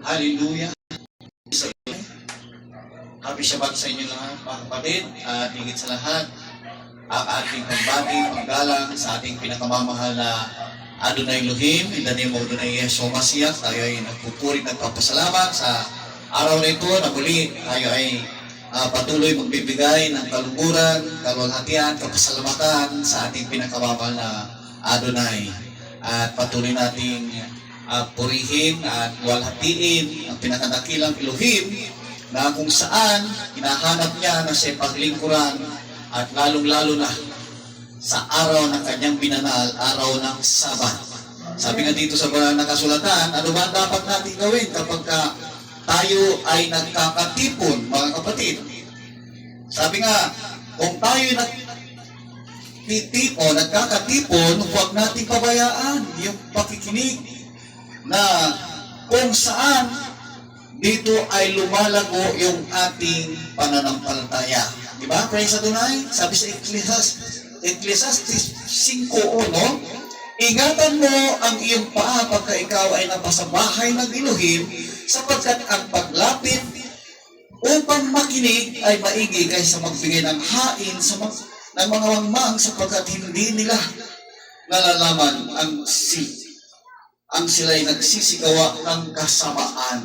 Hallelujah. Happy Shabbat sa inyo lahat, mga kapatid. At higit sa lahat, ang ating pagbati, paggalang sa ating pinakamamahal na Adonai Elohim, in the name of Adonai Yeshua Mashiach. Tayo ay nagpupuri, nagpapasalamat sa araw na ito na muli tayo ay patuloy magbibigay ng kaluguran, kalwalhatian, kapasalamatan sa ating pinakamamahal na Adonai. At patuloy nating purihin at walhatiin ang pinakadakilang Elohim na kung saan hinahanap niya na siya paglingkuran at lalong-lalo na sa araw ng kanyang binanal, araw ng Sabat. Sabi nga dito sa banal na kasulatan, ano ba dapat natin gawin kapag tayo ay nagkakatipon, mga kapatid? Sabi nga, kung tayo nagkakatipon, huwag natin pabayaan yung pakikinig na kung saan dito ay lumalago yung ating pananampalataya. Diba? Praise Adonai. Sabi sa Ecclesiastes 5:1, ingatan mo ang iyong paa pagka ikaw ay napasa bahay ng Elohim, sapagkat ang paglapit upang makinig ay maigi kaysa magbigay ng hain ng mga wangmang, sapagkat hindi nila nalalaman ang sila'y nagsisigawa ng kasamaan.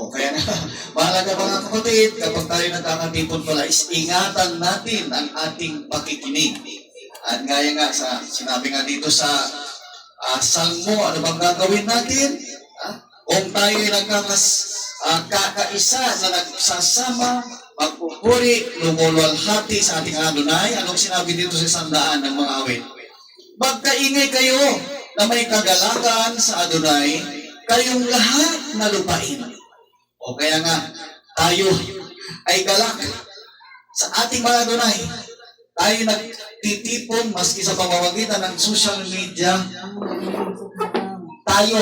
Kaya nga, mahalaga mga kapatid, kapag tayo nagkakatipon pala, is ingatan natin ang ating pakikinig. At gaya nga, sinabi nga dito sa Salmo, ano bang gagawin natin? Kung tayo ay kakaisa na nagsasama, magpupuri, lumulwalhati sa ating Adonai, anong sinabi dito sa 100 ng mga awit? Magkaingay kayo na may kagalakan sa Adonai, kayong lahat na lupain. Kaya nga, tayo ay galak sa ating mga Adonai. Tayo nagtitipon maski sa pamamagitan ng social media. Tayo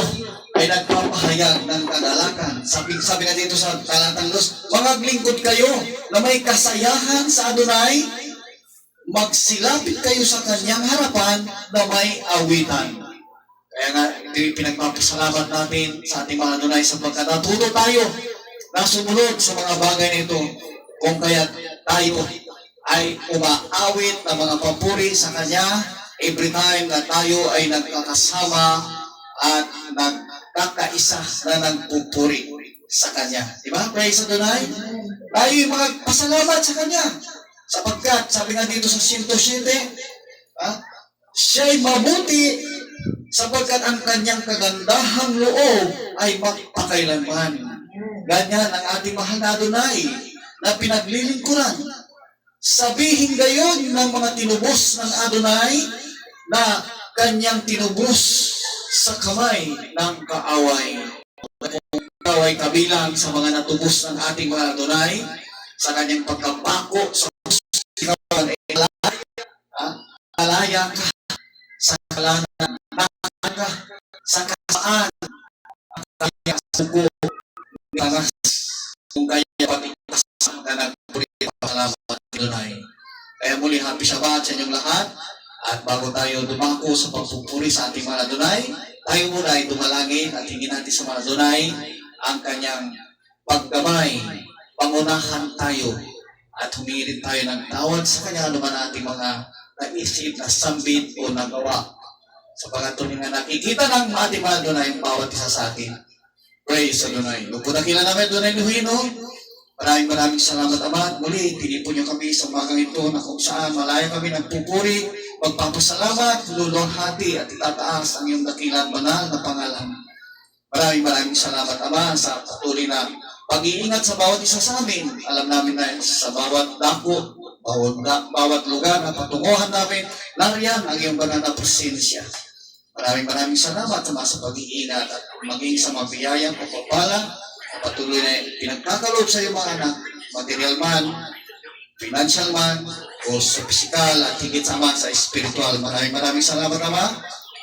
ay nagpapahayag ng kagalakan. Sabi nga dito sa talatang 2, maglingkod kayo na may kasayahan sa Adonai, magsilapit kayo sa kanyang harapan na may awitan. Kaya nga, pinagpapasalamat natin sa ating mga Adonai sapagkat natuto tayo na sumunod sa mga bagay na ito, kung kaya tayo ay umaawit ng mga papuri sa Kanya every time na tayo ay nagkakasama at nagkakaisa na nagpupuri sa Kanya. Diba? Praise Adonai. Tayo ay magpasalamat sa Kanya sapagkat, sabi nga dito sa 107, siya'y mabuti sapagkat ang Kanyang kagandahang loob ay magpakailanman. Ganyan ang ating mahal na Adonai na pinaglilingkuran. Sabihin gayon ng mga tinubos ng Adonai na Kanyang tinubos sa kamay ng kaaway. Kung ikaw ay kabilang sa mga natubos ng ating mahal na Adonai, sa Kanyang pagkapako, sa alaya ka, sa kalanan, sa kasaan, ang kanyang sugo, kung kaya patigpasan ka nagpuri pasalamat Adonai. Kaya muli, happy Shabbat sa inyong lahat. At bago tayo dumako sa pagpupuri sa ating mga Adonai, tayo muna ay dumalangin at hingin natin sa mga Adonai ang kanyang paggamay. Pangunahan tayo at humirit tayo ng tawad sa kanya naman ating mga naisip, nasambit o nagawa. Sa pagkatuloy nga nakikita ng ating mga Adonai ang bawat isa sa atin. Praise Adonai. Magpunakila namin Adonai Elohim. Maraming salamat, Ama. Muli, tinipon niyo kami sa umagang ito na kung saan malaya kami nagpupuri, magpapasalamat, luluhati at itataas ang iyong dakilang banal na pangalan. Maraming salamat, Ama, sa patuloy na pag-iingat sa bawat isa sa amin. Alam namin na sa bawat dako, bawat lugar na patunguhan namin, nariyan ang iyong banal na presensya. Maraming salamat sa pag-iingat at maging sa mga biyayang pagpapala na patuloy na pinagkakaloob sa iyong mga anak, material man, financial man, o sa physical at higit sa spiritual. Maraming salamat, Ama,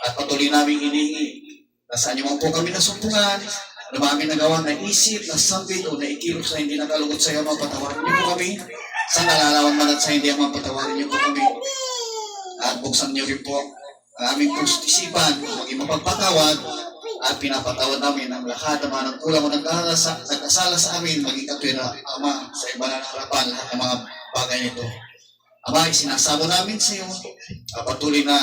at patuloy namin hinihingi na sa inyo man po kami nasumpungan, ano ba aming nagawa na isip, na sambit o na ikilos na hindi nakalugod sa iyo, mapatawarin niyo po kami. Sa nalalawan man at sa hindi mapatawarin niyo po kami. At buksan niyo rin po ang aming isipan, maging mapagpatawad at pinapatawad namin ang lahat ng mga nagkulang o nagkasala sa amin, maging katwira, Ama, sa iba na harapan, lahat ng mga bagay nito. Ama, isinasamo namin sa iyo, patuloy na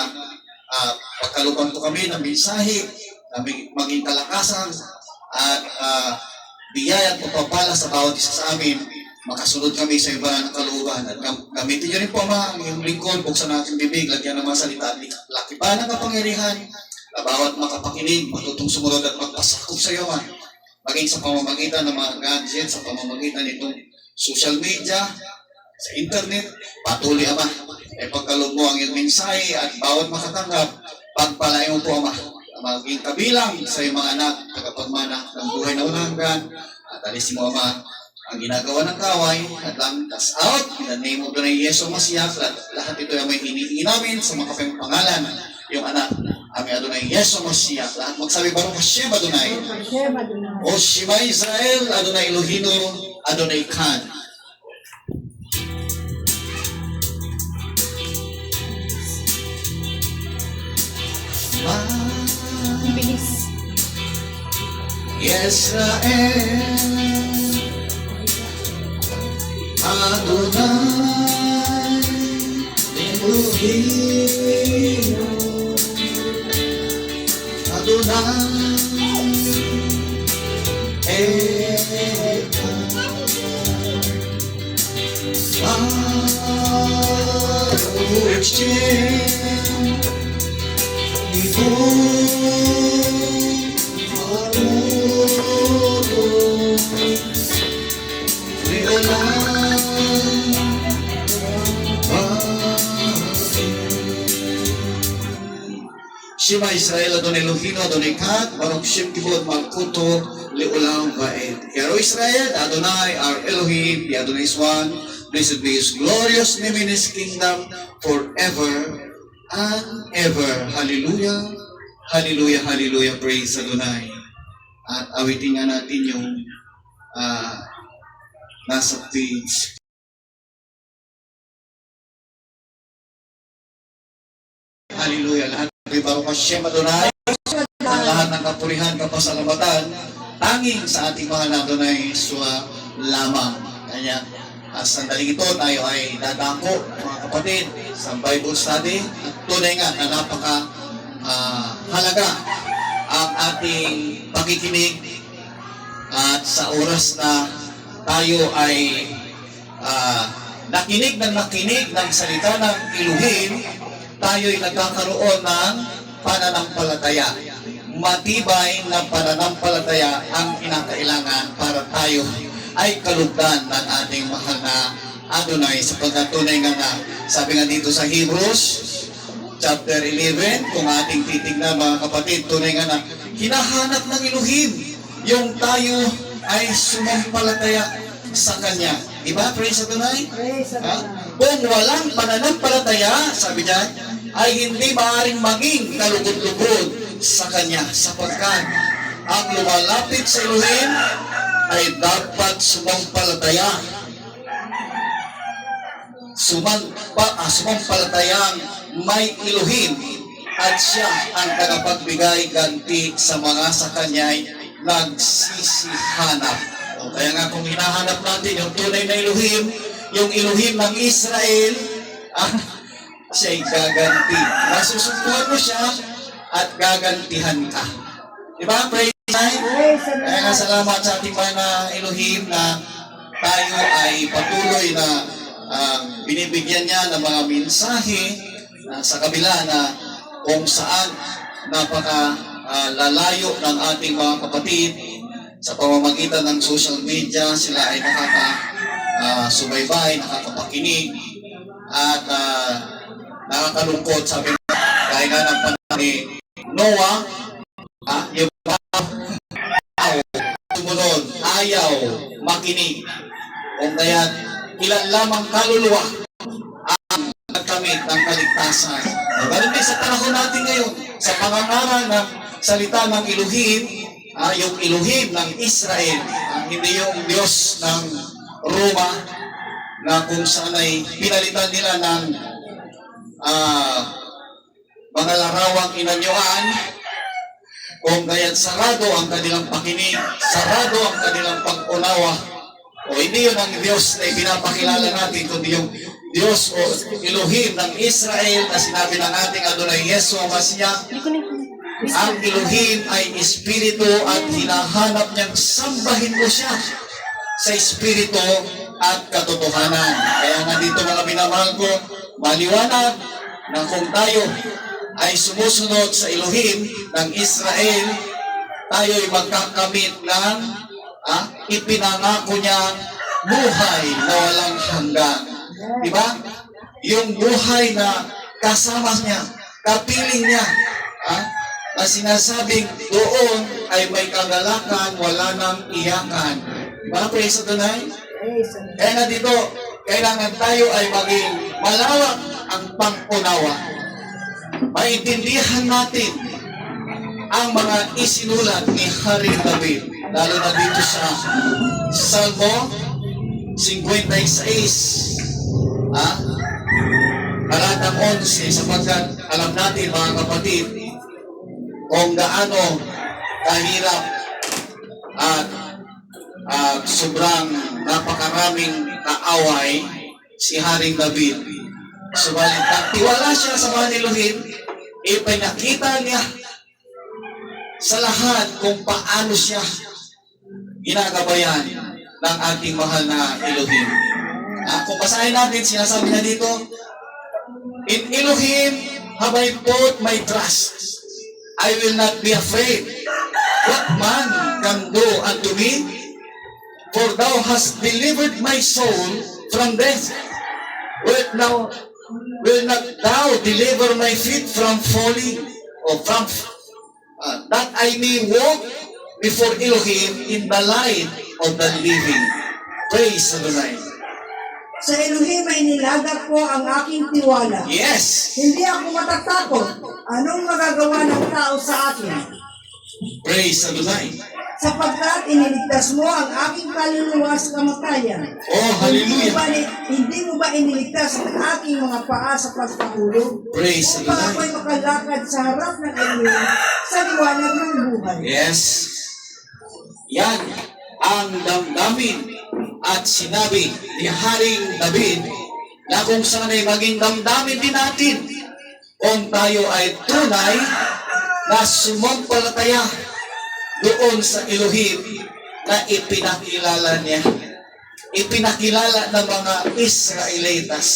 pagkaluban ko kami ng mensahe, na maging kalakasan, at biyaya at pagpapala sa bawat isa sa amin, makasunod kami sa iba ng kalooban. At gamitin niyo rin po, Ama, ang iyong lingkod, buksan natin bibig, lagyan ng mga salita, laki pa ng kapangyarihan, na bawat makapakinig, matutong sumunod at magpasakop sa iyo, Ama. Maging sa pamamagitan ng mga gadgets, sa pamamagitan nitong social media, sa internet, patuloy, Ama. Pagkaloob mo ang iyong mensahe at bawat makatanggap, pagpalain mo po, Ama. Maging kabilang sa iyong mga anak, tagapagmana ng buhay na walang hanggan, at alisin mo, Ama, ang ginagawa ng kaway, at lang cast out, in the name of the Yesu Masias, lahat ito ay may hinihingi namin sa mga pangalan, yung anak, aming Adonai Yesu Masias, lahat magsabi, Baruch Hashem Adonai, O Shema Israel, Adonai Elohino, Adonai Khan. Bilis. Yisrael, Adonai, Elohim, Adonai, Echad, Baruch Shem, Shema Israel, Adonai Elohim, Adonai Echad, Baruch Shem Kivod Malkuto, Leolam Vaed. Hear, O Israel, Adonai, our Elohim, the Adonai is one. Blessed be His glorious name in His kingdom forever and ever. Hallelujah, Hallelujah, Hallelujah, praise Adonai. At awitin nga natin yung nasa page. Hallelujah, lahat ng Baruch Hashem Adonai, ang lahat ng kapurihan, kapasalamatan, tanging sa ating mahal na Adonai Yeshua lamang. Kaya, sandaling ito, tayo ay dadako, mga kapatid, sa Bible study. At tunay nga na napaka halaga ang ating pakikinig at sa oras na tayo ay nakinig ng salita ng Elohim, tayo ay nagkakaroon ng pananampalataya. Matibay na pananampalataya ang kinakailangan para tayo ay kalugdan ng ating mahal na Adonai, sapagkat tunay nga sabi nga dito sa Hebrews chapter 11, kung ating titignan mga kapatid, tunay nga na hinahanap ng Elohim yung tayo ay sumampalataya sa Kanya. Diba? Praise Adonai? Kung walang pananampalataya, sabi niya, ay hindi maaaring maging kalugod-lugod sa Kanya, sapagkat ang lumalapit sa Elohim ay dapat sumampalataya. Sumampalatayang may Elohim at siya ang tagapagbigay ganti sa mga sa Kanya'y nagsisihanap. O kaya nga kung hinahanap natin yung tunay na Elohim, yung Elohim ng Israel, siya'y gaganti. Masusuntuhan mo siya at gagantihan ka. Diba? Praise God. Kaya nga salamat sa ating mga Elohim na tayo ay patuloy na binibigyan niya ng mga mensahe sa kabila na kung saan lalayo ng ating mga kapatid sa pamamagitan ng social media, sila ay nakakasubaybay, nakakapakinig at nakakalungkot. Sabi nga, kaya nga ng panahon ni Noah, yung sumunod, ayaw makinig. Kung kaya ilan lamang kaluluwa ang nagkamit ng kaligtasan. Ganun din sa panahon natin ngayon, sa pangangaral ng salita ng Elohim, yung Elohim ng Israel, hindi yung Diyos ng Roma, na kung saan ay pinalitan nila ng mga larawang inanyuan, Kung gaya't sarado ang kanilang pakinig, sarado ang kanilang pag-unawa, o hindi yun ang Diyos na ipinapakilala natin, kundi yung Diyos o Elohim ng Israel na sinabi ng ating Adonai Yeshua Mashiach. Ang Elohim ay Espiritu at hinahanap niyang sambahin mo siya sa Espiritu at katotohanan. Kaya nga dito mga minamahal ko, maliwanag na kung tayo ay sumusunod sa Elohim ng Israel, tayo ay magkakamit ng ipinangako niyang buhay na walang hanggan. Diba? Yung buhay na kasama niya, kapiling niya, na sinasabing doon ay may kagalakan, wala nang iyakan. Diba? Praise the Lord. Kaya nga dito, kailangan tayo ay maging malawak ang pang-unawa. Maintindihan natin ang mga isinulat ni Haring David, lalo na dito sa Salmo 56, talatang 11, sapagkat alam natin mga kapatid kung gaano kahirap at sobrang napakaraming kaaway si Haring David. Subalit nagtiwala siya sa mga Elohim, ipinakita niya sa lahat kung paano siya ginagabayan ng ating mahal na Elohim. Kung basahin natin, sinasabi niya dito, in Elohim have I put my trust. I will not be afraid. What man can do unto me? For thou hast delivered my soul from death. Will not thou deliver my feet from falling, or from that I may walk before Elohim in the light of the living. Praise the Lord. Sa Elohim ay nilagak ko ang aking tiwala. Yes. Hindi ako matatakot. Anong magagawa ng tao sa akin? Praise the Lord. Sapagkat iniligtas mo ang aking kaluluwa sa kamatayan. Oh, hallelujah. Hindi mo ba iniligtas ang aking mga paa sa pagpahulog? Praise the Upang Lord. ako'y makalakad sa harap ng Elohim sa liwanag ng buhay. Yes. Yan ang damdamin at sinabi ni Haring David na kung saan ay maging damdamin din natin kung tayo ay tunay na sumampalataya doon sa Elohim na ipinakilala niya. Ipinakilala ng mga Israelitas.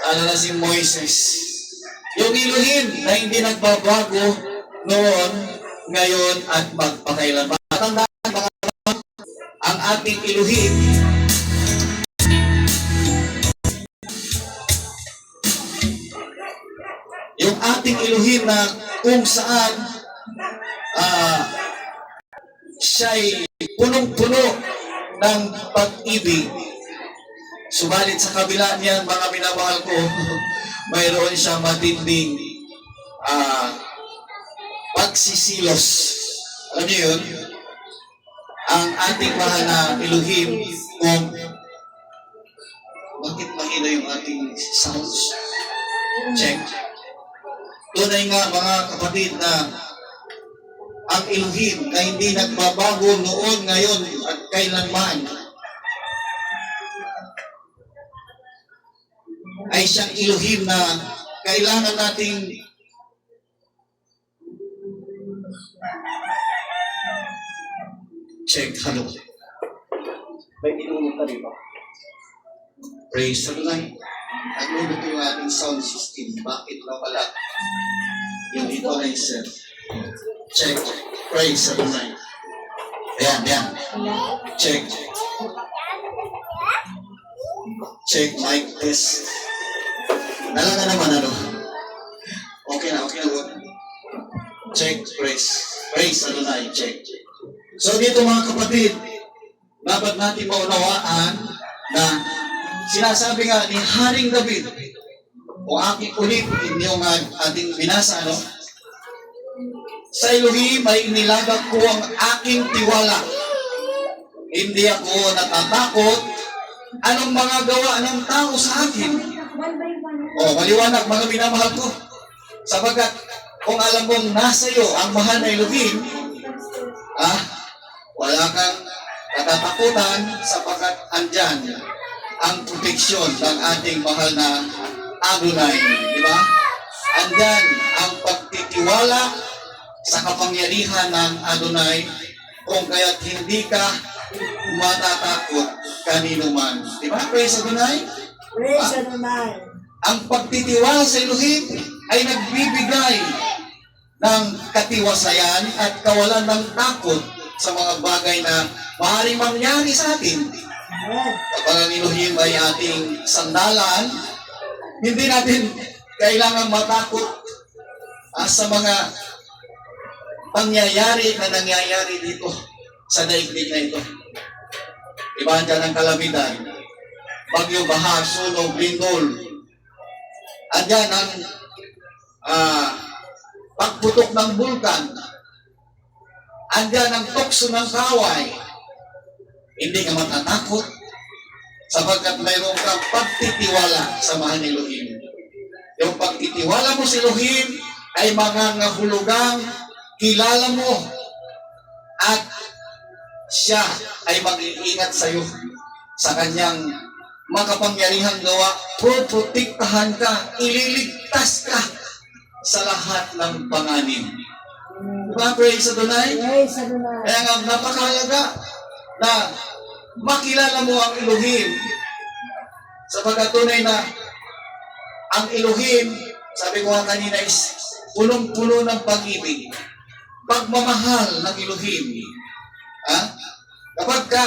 Ano na si Moises. Yung Elohim na hindi nagbabago noon, ngayon at magpakailanman. Tandaan mga ang ating Elohim yung ating Elohim na kung saan siya'y punong-puno ng pag-ibig. Subalit sa kabila niyan, mga minamahal ko, mayroon siyang matinding pagsisilos. Alam niyo yun? Ang ating mahal na Elohim, kung bakit mahina yung ating sounds? Check. Tunay nga mga kapatid na ang Elohim na hindi nagbabago noon, ngayon at kailanman ay siyang Elohim na kailangan nating check. Hello. May tinulong ka rin ba? Praise the Lord. Nagulog yung ating sound system. Bakit na pala yung equalizer? Check. Praise the Lord. Ayan, ayan. Check. Check, mic test. Nalaga naman ano? Okay na. Check, praise. Praise the Lord. Check. So dito mga kapatid, dapat natin maunawaan na sinasabi nga ni Haring David, o aking ulit, yung ating binasa, ano? Sa Elohim ay inilagak ko ang aking tiwala. Hindi ako natatakot anong mga gawa ng tao sa akin. O, maliwanag mga minamahal ko. Sabagat kung alam mong nasa iyo ang mahal na Elohim, wala kang katatakutan sapagkat andyan ang proteksyon ng ating mahal na Adonai. Di ba? Andyan ang pagtitiwala sa kapangyarihan ng Adonai kung kaya't hindi ka matatakot kanino man. Di ba? Praise Adonai. Praise Adonai. Ang pagtitiwala sa Elohim ay nagbibigay ng katiwasayan at kawalan ng takot sa mga bagay na maaaring mangyari sa atin. Amen. Kapag ang Elohim ay ating sandalan, hindi natin kailangan matakot sa mga pangyayari na nangyayari dito sa daigdig na ito. Iba dyan ang kalamidad, bagyo, baha, sunog, lindol. Andyan ang pagputok ng bulkan. Andyan ang tukso ng kaway. Hindi ka matatakot sapagkat mayroon kang pagtitiwala sa mahal ni Elohim. Yung pagtitiwala mo sa Elohim ay mangangahulugang kilala mo at siya ay mag-iingat sa iyo sa kanyang makapangyarihang gawa. Protektahan ka, ililigtas ka sa lahat ng panganib. Diba? Praise Adonai. Praise Adonai. Kaya nga napakahalaga na makilala mo ang Elohim sapagkat tunay na ang Elohim, sabi ko nga kanina, is punong-puno ng pag-ibig, pagmamahal ng Elohim. Kapag ka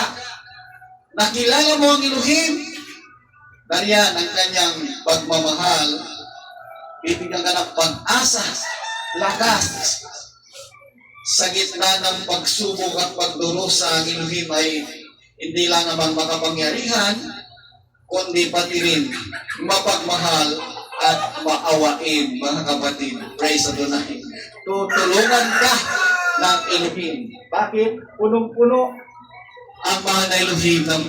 nakilala mo ang Elohim, nariyan ang kanyang pagmamahal, bibigyan ka ng pag-asa, lakas. Sa gitna ng pagsubok at pagdurusa, ang Elohim ay hindi lang naman makapangyarihan, kundi pati rin mapagmahal at maawain, mga kapatid. Praise Adonai. Tutulungan ka ng Elohim. Bakit? Punong-puno ang mahal na Elohim ng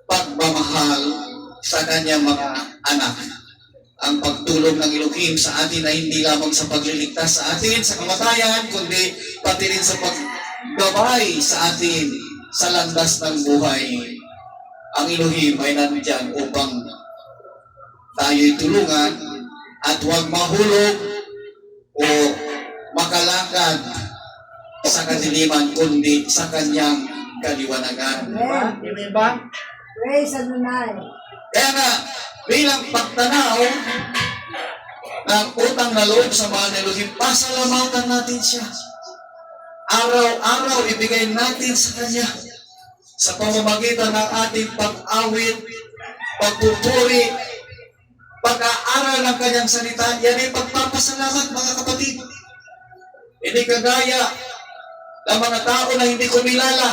pagmamahal sa kanyang mga anak. Ang pagtulong ng Elohim sa atin ay hindi lamang sa pagliligtas sa atin sa kamatayan, kundi pati rin sa paggabay sa atin sa landas ng buhay. Ang Elohim ay nandiyan upang tayo'y tulungan at huwag mahulog o makalakad sa kadiliman, kundi sa kanyang kaliwanagan. Amen. Amen ba? Praise Adonai. Kaya nga, bilang pagtanaw ng utang na loob sa mahal na Elohim, pasalamatan natin siya. Araw-araw ibigay natin sa Kanya sa pamamagitan ng ating pag-awit, pagpupuri, pag-aaral ng Kanyang salita. Yan ay pagpapasalamat, mga kapatid. Hindi kagaya ng mga tao na hindi kumilala.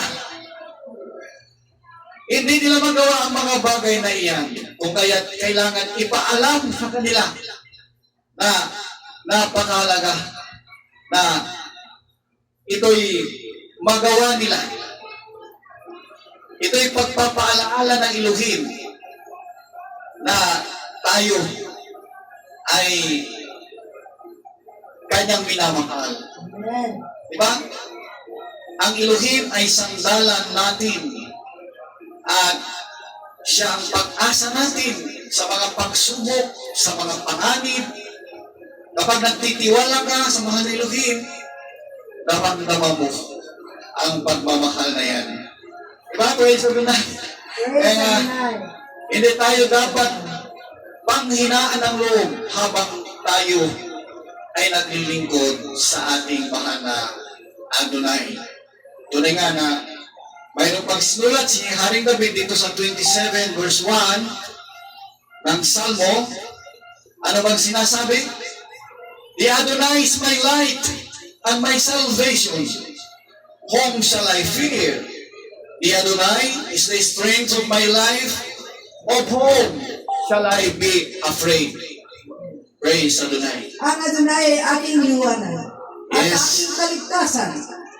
Hindi nila magawa ang mga bagay na iyan. Kung kaya kailangan ipaalam sa kanila na napakahalaga na ito'y magawa nila. Ito'y pagpapaalaala ng Elohim na tayo ay kanyang minamahal. Amen. Diba? Ang Elohim ay sandalan natin at siya ang pag-asa natin sa mga pagsubok, sa mga panganib. Kapag nagtitiwala ka sa mahal na Elohim, naramdaman mo ang pagmamahal na yan. Diba? Praise Adonai. Praise Kaya Adonai. hindi tayo dapat panghinaan ng loob habang tayo ay naglilingkod sa ating mahal na Adonai. Tunay nga na mayroong pagsinulat si Haring David dito sa 27 verse 1 ng Salmo. Ano bang sinasabi? The Adonai is my light and my salvation. Whom shall I fear? The Adonai is the strength of my life. Of whom shall I be afraid? Praise Adonai. Ang Adonai ay aking liwanag at Yes. aking kaligtasan.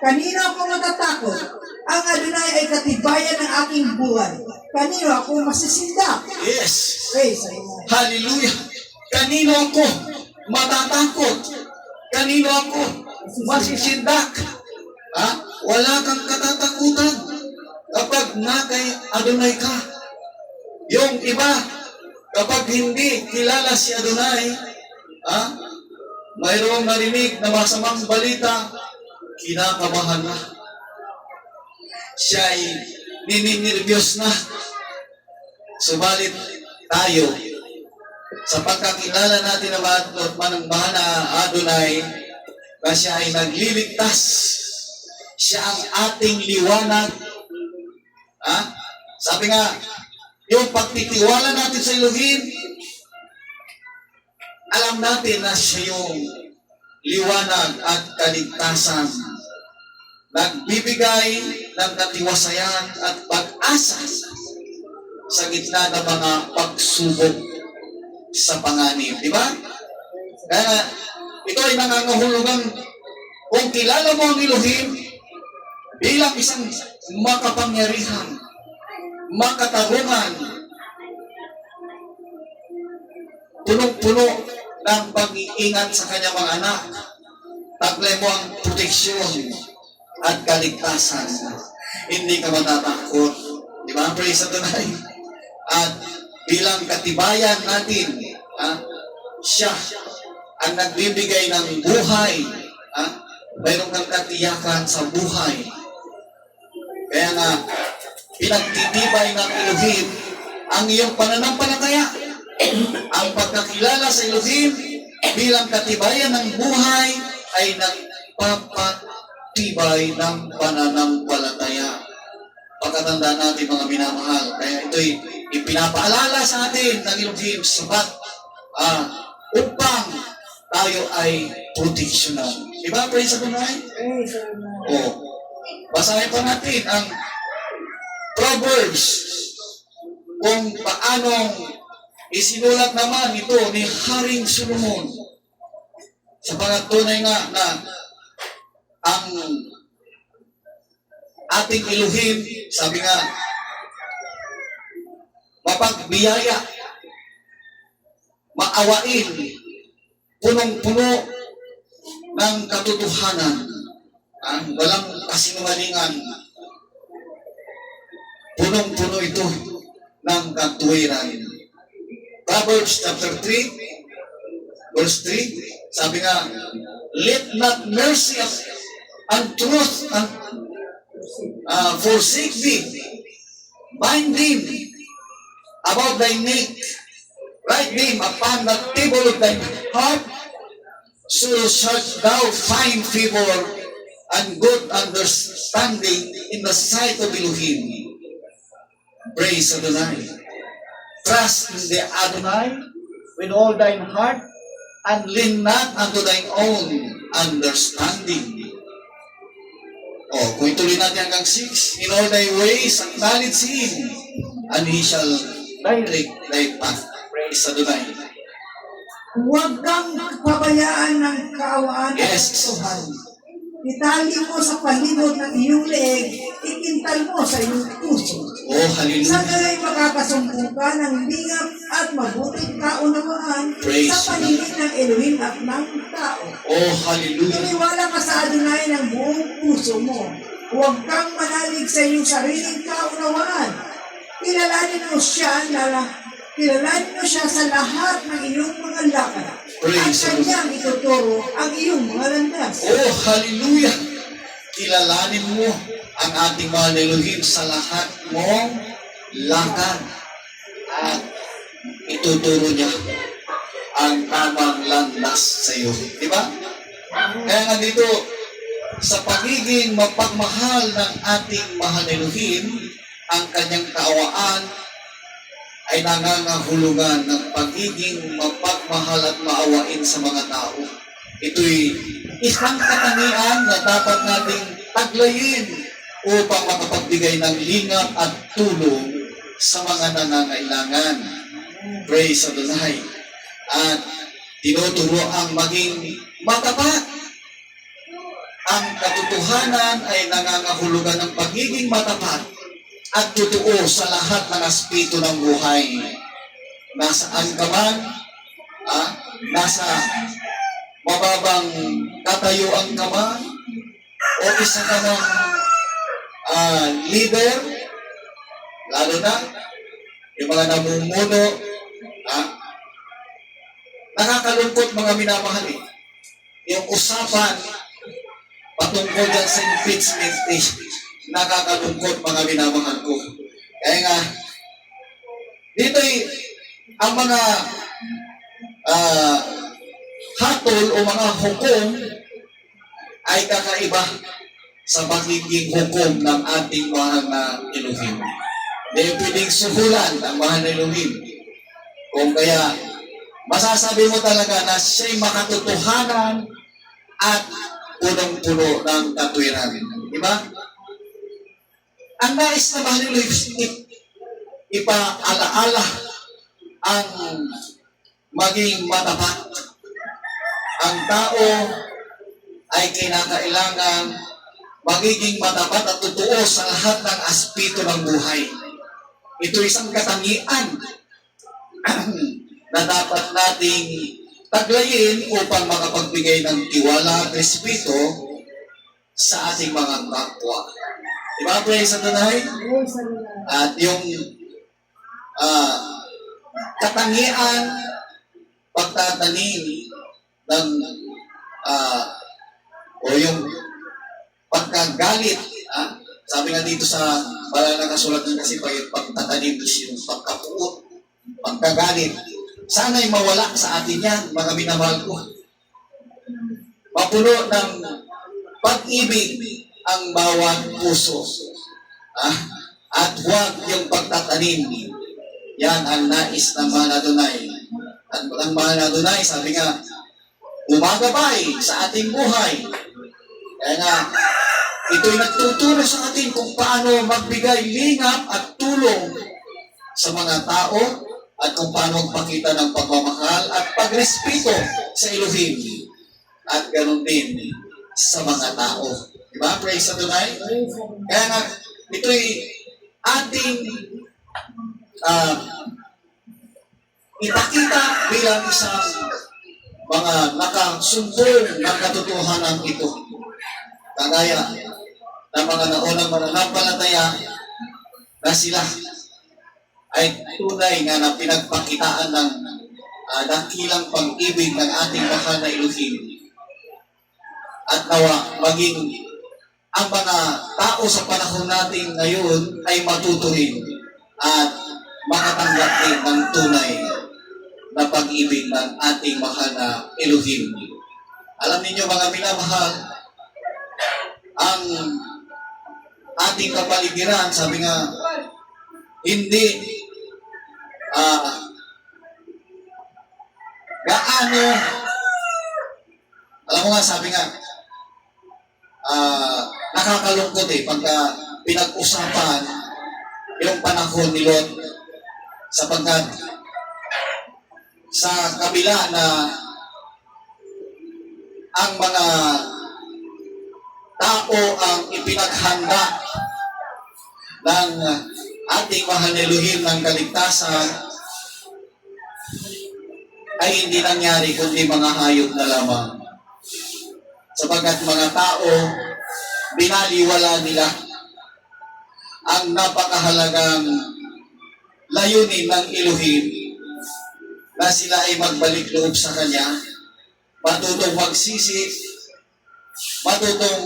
Kanino ako matatakot? Ang Adonai ay katibayan ng aking buhay. Kanino ako masisindak? Yes. Praise Adonai. Hallelujah. Kanino ako matatakot? Kanino ako masisindak? Ha? Wala kang katatakutan kapag na kay Adonai ka. Yung iba, kapag hindi kilala si Adonai, ha? Mayroong narinig na masamang balita, kinakabahan na. Siya ay ninininervyos na. Subalit tayo, sa pagkakilala natin na manangbahan na Adonai, na siya ay nagliligtas, siya ang ating liwanag. Ha? Sabi nga, yung pagtitiwala natin sa Elohim, alam natin na siya yung liwanag at kaligtasan. Nagbibigay ng katiwasayan at pag-asa sa gitna ng mga pagsubok sa panganib. Di ba? Kaya ito ay nangangahulugan kung kilala mo ang Elohim bilang isang makapangyarihan, makatarungan, punong-puno ng pag-iingat sa kanyang mga anak. Taglay mo ang proteksyon at kaligtasan. Hindi ka matatakot. Di ba? Praise Adonai. At bilang katibayan natin, siya ang nagbibigay ng buhay. Mayroon kang katiyakan sa buhay. Kaya nga, pinagtitibay ng Elohim ang iyong pananampalataya. Ang pagkakilala sa Elohim bilang katibayan ng buhay ay nagpapatibay ng pananampalataya. Pagkatandaan natin mga minamahal. Kaya ito'y ipinapaalala sa atin ng Elohim sapat upang tayo ay proteksyonan. Diba? Praise Adonai? Oh. Basahin pa natin ang Proverbs kung paanong isinulat naman ito ni Haring Solomon. Sa tunay nga na ang ating Elohim, sabi nga, mapagbiyaya, maawain, punong-puno ng katotohanan, walang kasinungalingan, punong-puno ito ng katuwiran. Proverbs chapter 3, verse 3, sabi nga, let not mercy and truth and forsake thee. Bind them about thy neck. Write them upon the table of thy heart. So shalt thou find favor and good understanding in the sight of Elohim. Praise Adonai. Trust in the Adonai with all thine heart and lean not unto thine own understanding. Kung ituloy natin hanggang 6, in all thy ways acknowledge Him, and He shall direct thy path. Praise Adonai. Huwag kang pabayaan ng kaawaan at Yes. Tuhan. Itali mo sa palibot ng iyong leeg, ikintal mo sa iyong puso. Oh, hallelujah. Sa galay makakasumpo ka ng lingap at mabuting kaunawaan Praise sa paningin ng Elohim at ng tao. Oh, hallelujah. Iniwala ka sa Adonai ng buong puso mo. Huwag kang manalig sa iyong sariling kaunawaan. Kilalanin mo siya sa lahat ng iyong mga lakad. At kanyang ituturo ang iyong mga landas. Oh, hallelujah. Kilalanin mo ang ating mahal na Elohim sa lahat mong lakad. At ituturo niya ang tamang landas sa iyo. Diba? Kaya nga dito, sa pagiging mapagmahal ng ating mahal na Elohim, ang kanyang kaawaan ay nangangahulugan ng pagiging mapagmahal at maawain sa mga tao. Ito'y isang katangian na dapat nating taglayin upang makapagbigay ng lingap at tulong sa mga nangangailangan. Praise Adonai. At tinuturo ang maging matapat. Ang katotohanan ay nangangahulugan ng pagiging matapat at totoo sa lahat ng aspeto ng buhay. Nasaan ka man, nasa mababang katayo ang kamay o isa ka ng leader, lalo na yung mga namumuno, nakakalungkot mga minamahal eh. Yung usapan patungkol yan sa impeachment eh, nakakalungkot mga minamahal ko. Kaya nga, dito ang mga hatol o mga hukom ay kakaiba sa pagiging hukom ng ating mahal na Elohim. Hindi pwedeng suhulan ang mahal na Elohim. Kung kaya, masasabi mo talaga na siya'y makatotohanan at punong-puno ng katwiran. Di ba? Ang nais na mahal na Elohim, ipaalaala ang maging matapat. Ang tao ay kinakailangan magiging matapat at totoo sa lahat ng aspeto ng buhay. Ito isang katangian na dapat nating taglayin upang makapagbigay ng tiwala at respeto sa ating mga kapwa. Diba, praise sa tunay? At yung katangian, pagtatanim ng o yung pagkagalit, sabi nga dito sa para nakasulat ng kasi pagtatanim is yung pagkapuot, pagkagalit. Sana'y mawala sa atin yan, mga minamahal ko. Mapuno ng pag-ibig ang bawat puso. At huwag yung pagtatanim. Yan ang nais ng mahal na Adonai. At ang mahal na Adonai, sabi nga, umagabay sa ating buhay. Kaya nga, ito'y nagtuturo sa atin kung paano magbigay lingap at tulong sa mga tao at kung paano magpakita ng pagmamahal at pagrespeto sa Elohim at ganoon din sa mga tao. Diba? Praise sa Adonai. Kaya nga, ito'y ating ipakita bilang isang mga nakasumpong ng katotohanan ito. Kagaya ng mga naunang mananampalataya na sila ay tunay nga na pinagpakitaan ng dakilang pag-ibig ng ating mahal na Elohim. At nawa, maging ang mga tao sa panahon natin ngayon ay matuturin at makatanggap din ng tunay na pag-ibig ng ating mahal na Elohim. Alam niyo mga minamahal, ang ating kapaligiran, sabi nga, hindi gaano, alam mo nga, sabi nga, nakakalungkot pagka pinag-usapan yung panahon ni Lot sapagkat sa kabila na ang mga tao ang ipinaghanda ng ating mahal na Elohim ng kaligtasan ay hindi nangyari kundi mga hayop na lamang. Sapagkat mga tao, binaliwala nila ang napakahalagang layunin ng Elohim na sila ay magbalik loob sa Kanya, matutong magsisi, matutong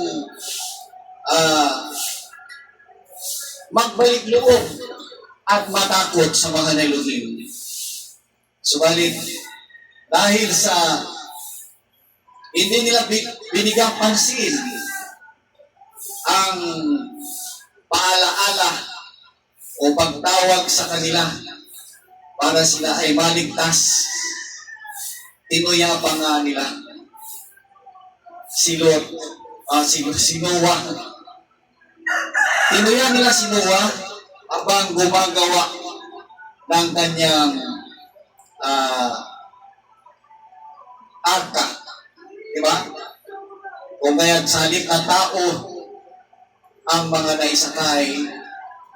magbalik loob at matakot sa mga Elohim. Subalit, dahil sa hindi nila binigang pansin ang paalaala o pagtawag sa kanila para sila ay maligtas, tinuyapang nga nila si Lot, si Noah. Tinuya nila si Noah habang gumagawa ng kanyang arka. Diba? Kung kaya salip na tao ang mga naisakay,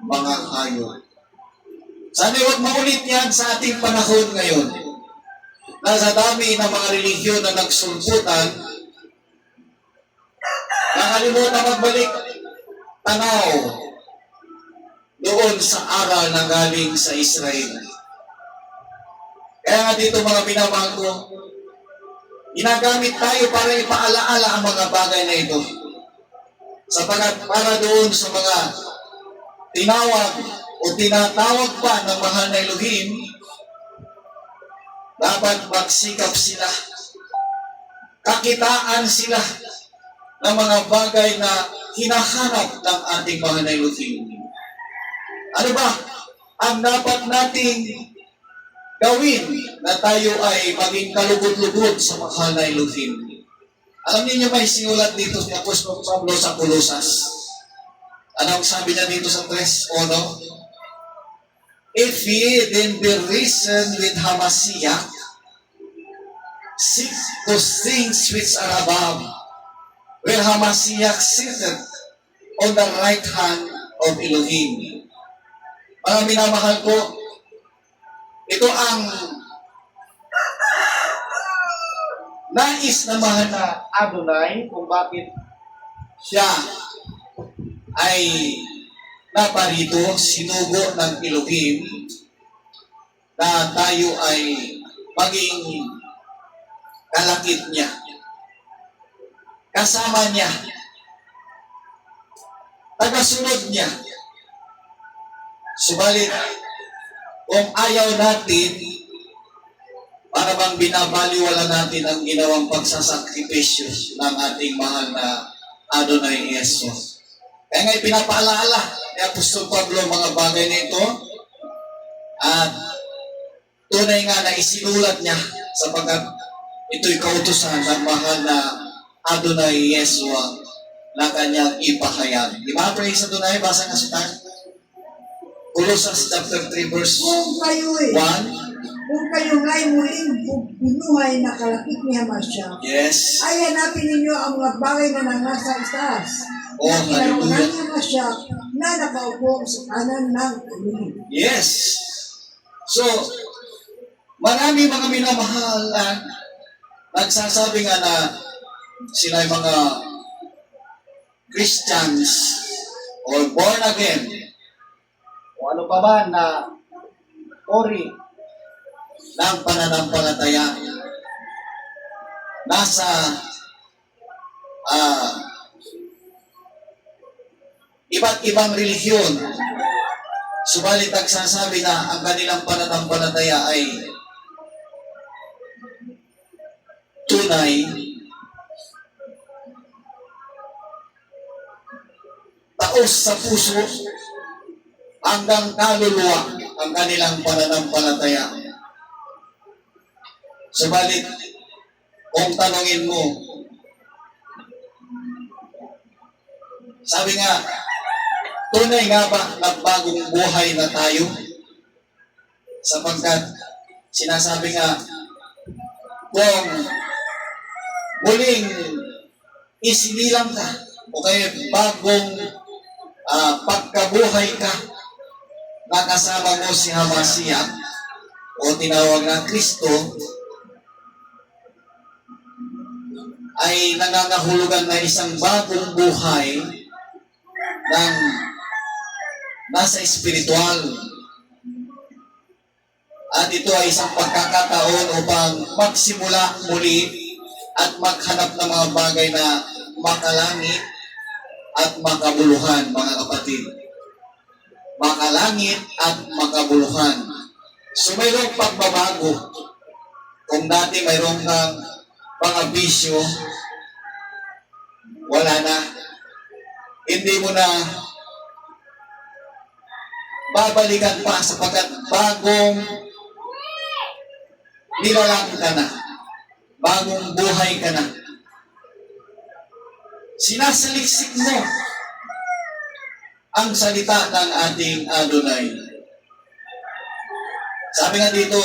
mga hayop. Sana huwag maulit yan sa ating panahon ngayon. na sa dami ng mga relihiyon na nagsulputan, nakalimutan magbalik tanaw doon sa aral na galing sa Israel. Kaya nga dito mga minamahal ko, ginagamit tayo para ipaalaala ang mga bagay na ito. Sapagat para doon sa mga tinawag o tinatawag pa ng mahal na Elohim, dapat magsikap sila. Kakitaan sila ng mga bagay na hinahanap ng ating mahal na Elohim. Ano ba ang dapat nating gawin na tayo ay maging kalugod-lugod sa mahal na Elohim? Alam niyo may sinulat dito si Apostol Pablo sa Colosas. Anong sabi niya dito sa 3:1? If ye then be risen with Hamashiach, seek those things which are above, where Hamashiach sitteth on the right hand of Elohim. Mga minamahal ko, ito ang nais na mahal na Adonai kung bakit siya ay naparito, sinugo ng Elohim na tayo ay maging kalakit niya. Kasama niya. Tagasunod niya. Subalit, kung ayaw natin, para bang binabaliwala natin ang ginawang pagsasakripisyo ng ating mahal na Adonai Jesus. Kaya nga ipinapaalaala ni Apostol Pablo mga bagay na ito at tunay nga na isinulat niya sapagkat ito'y kautusan ng mahal na Adonai Yeshua na kanyang ipahayag. Di ba? Praise Adonai, basa nga sa tayo. Colossus chapter 3 verse Kung kayo'y 1. Kung kayo nga'y muling binuhay na kalakip ni Hamashiach, Yes. ay hanapin ninyo ang mga bagay na nangasa itaas, Oh, na kinaroonan hallelujah. ni Hamashiach na nakaupo sa kanan ng Elohim. Yes. So, marami mga minamahal nagsasabi nga na sila ay mga Christians or born again o ano pa ba na ori ng pananampalataya nasa iba't ibang relihiyon. Subalit nagsasabi na ang kanilang pananampalataya ay tunay, taos sa puso, hanggang kaluluwa ang kanilang pananampalataya. Subalit, kung tanongin mo, sabi nga, tunay nga ba na bagong buhay na tayo? Sapagkat sinasabi nga, kung muling isinilang ka o kaya bagong pagkabuhay ka, nakasama mo si Hamashiach o tinawag na Kristo, ay nangangahulugan na isang bagong buhay ng nasa espiritual. At ito ay isang pagkakataon upang magsimula muli at maghanap ng mga bagay na makalangit at makabuluhan, mga kapatid. Makalangit at makabuluhan. So mayroong pagbabago. Kung dati mayroong kang mga bisyo, wala na. Hindi mo na babalikan pa sapagkat bagong nilalang ka na. Bagong buhay ka na. Sinasaliksik mo ang salita ng ating Adonai. Sabi nga dito,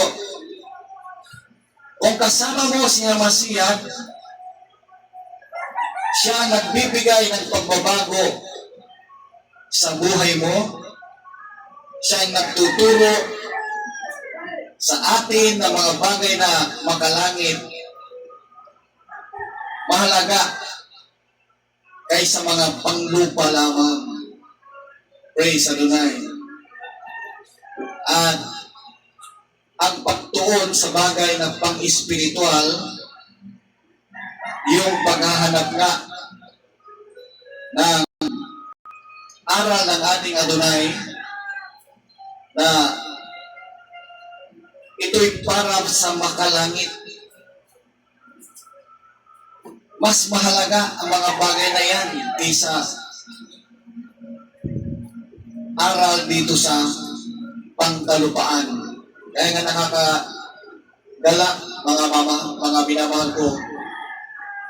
kung kasama mo si Hamashiach, siya nagbibigay ng pagbabago sa buhay mo. Siya ay nagtuturo sa atin na mga bagay na makalangit mahalaga kaysa mga panglupa lamang. Praise Adonai. At ang pagtuon sa bagay na pang-espiritual, yung paghahanap nga ng aral ng ating Adonai na ito'y para sa makalangit. Mas mahalaga ang mga bagay na yan kaysa aral dito sa pangkalupaan. Kaya nga nakakagala mga minamahal ko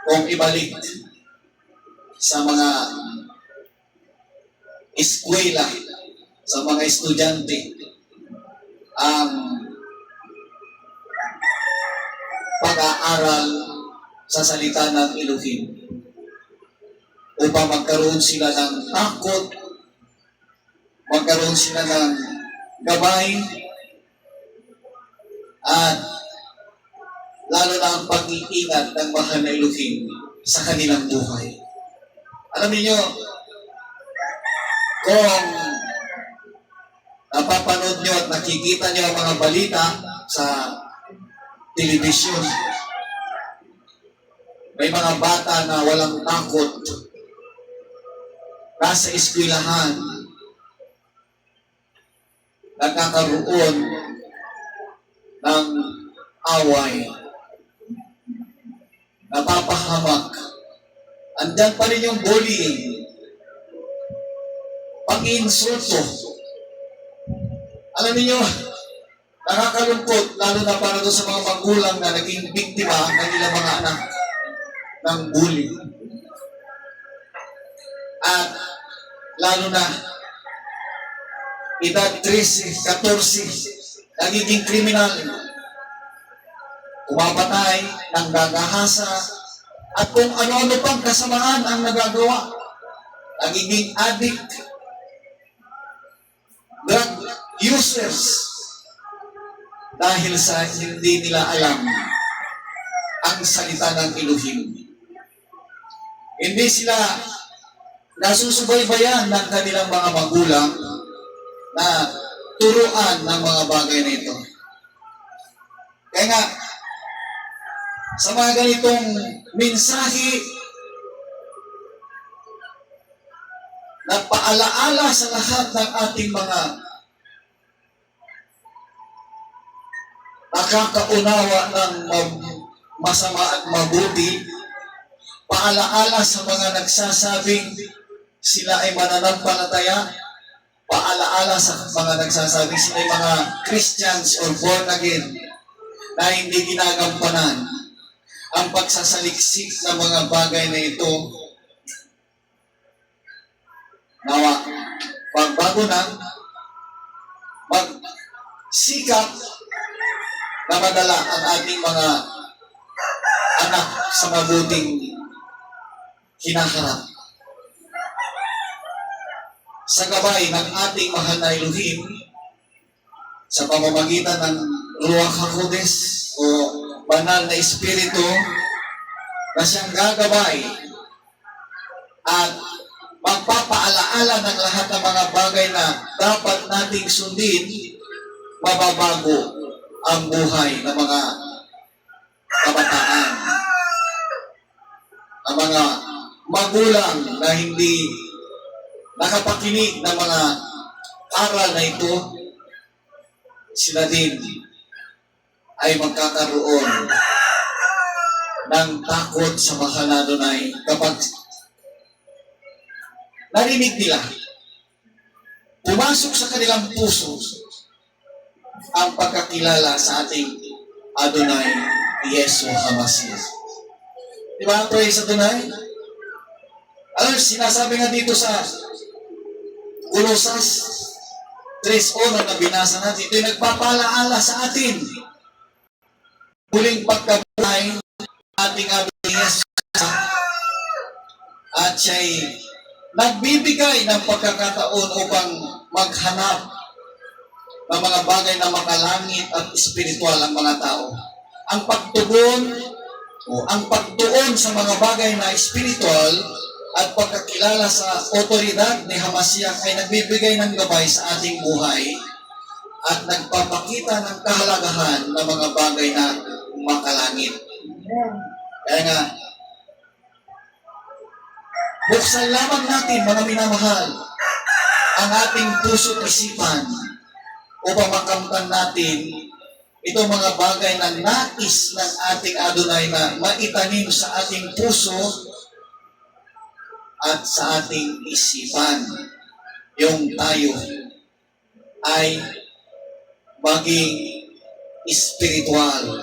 kung ibalik sa mga eskwela, sa mga estudyante ang pag-aaral sa salita ng Elohim upang magkaroon sila ng takot, magkaroon sila ng gabay, at lalo na ang pag-iingat ng mahal na Elohim sa kanilang buhay. Alam niyo, kung napapanood nyo at nakikita nyo ang mga balita sa telebisyon, may mga bata na walang takot, nasa eskwelahan, nagkakaroon ng away, napapahamak, andyan pa rin yung bullying, pag-iinsulto. Alam niyo, nakakalungkot, lalo na para doon sa mga magulang na naging biktima ng kanilang mga anak ng bullying. At lalo na, edad 13, 14, nagiging kriminal, umapatay, nanggagahasa, at kung ano-ano pang kasamaan ang nagagawa, nagiging addict, drug users, dahil sa hindi nila alam ang salita ng Elohim. Hindi sila nasusubaybayan ng kanilang mga magulang na turuan ng mga bagay na ito. Kaya nga, sa mga ganitong mensahe, nagpaalaala sa lahat ng ating mga nakakaunawa ng masama at mabuti, paalaala sa mga nagsasabing sila ay mananampalataya, paalaala sa mga nagsasabing sila ay mga Christians or born again na hindi ginagampanan ang pagsasaliksik ng mga bagay na ito. Nawa, pagbago na, magsikap na madala ang ating mga anak sa mabuting hinaharap. Sa gabay ng ating mahal na Elohim, sa pamamagitan ng Ruach HaKodes o banal na Espiritu na siyang gagabay at magpapaalaala ng lahat ng mga bagay na dapat nating sundin, mababago ang buhay ng mga kabataan. Ang mga magulang na hindi nakapakinig ng mga aral na ito, sila din ay magkakaroon ng takot sa mahal na Adonai kapag narinig nila, pumasok sa kanilang puso ang pagkakilala sa ating Adonai, Yeshua HaMashiach. Di ba? Praise Adonai. Alam, sinasabi nga dito sa Colosas 3:1 na binasa natin, ito'y nagpapalaala sa atin. Muling pagkabuhay ating Adonai Yeshua, at siya'y nagbibigay ng pagkakataon upang maghanap ng mga bagay na makalangit at espiritual ang mga tao. Ang pagtugon o ang pagtuon sa mga bagay na espiritual at pagkakilala sa otoridad ni Hamasiyak ay nagbibigay ng gabay sa ating buhay at nagpapakita ng kahalagahan ng mga bagay na makalangit. Kaya nga, buksan lamang natin, mga minamahal, ang ating puso at isipan upang makamtan natin itong mga bagay na nais ng ating Adonai na maitanim sa ating puso at sa ating isipan. Yung tayo ay maging espiritual.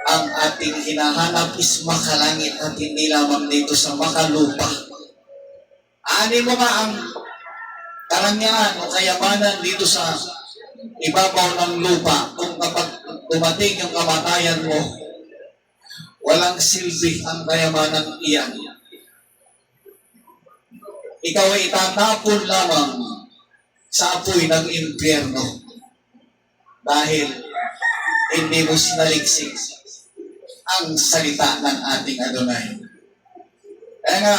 Ang ating hinahanap is makalangit at hindi lamang dito sa makalupa. Ani mo nga ang karangyaan o kayamanan dito sa ibabaw ng lupa. Kung kapag dumating yung kamatayan mo, walang silbi ang kayamanan iyan. Ikaw ay itatapon lamang sa apoy ng impyerno dahil hindi mo sinaliksik ang salita ng ating Adonai. Kaya nga,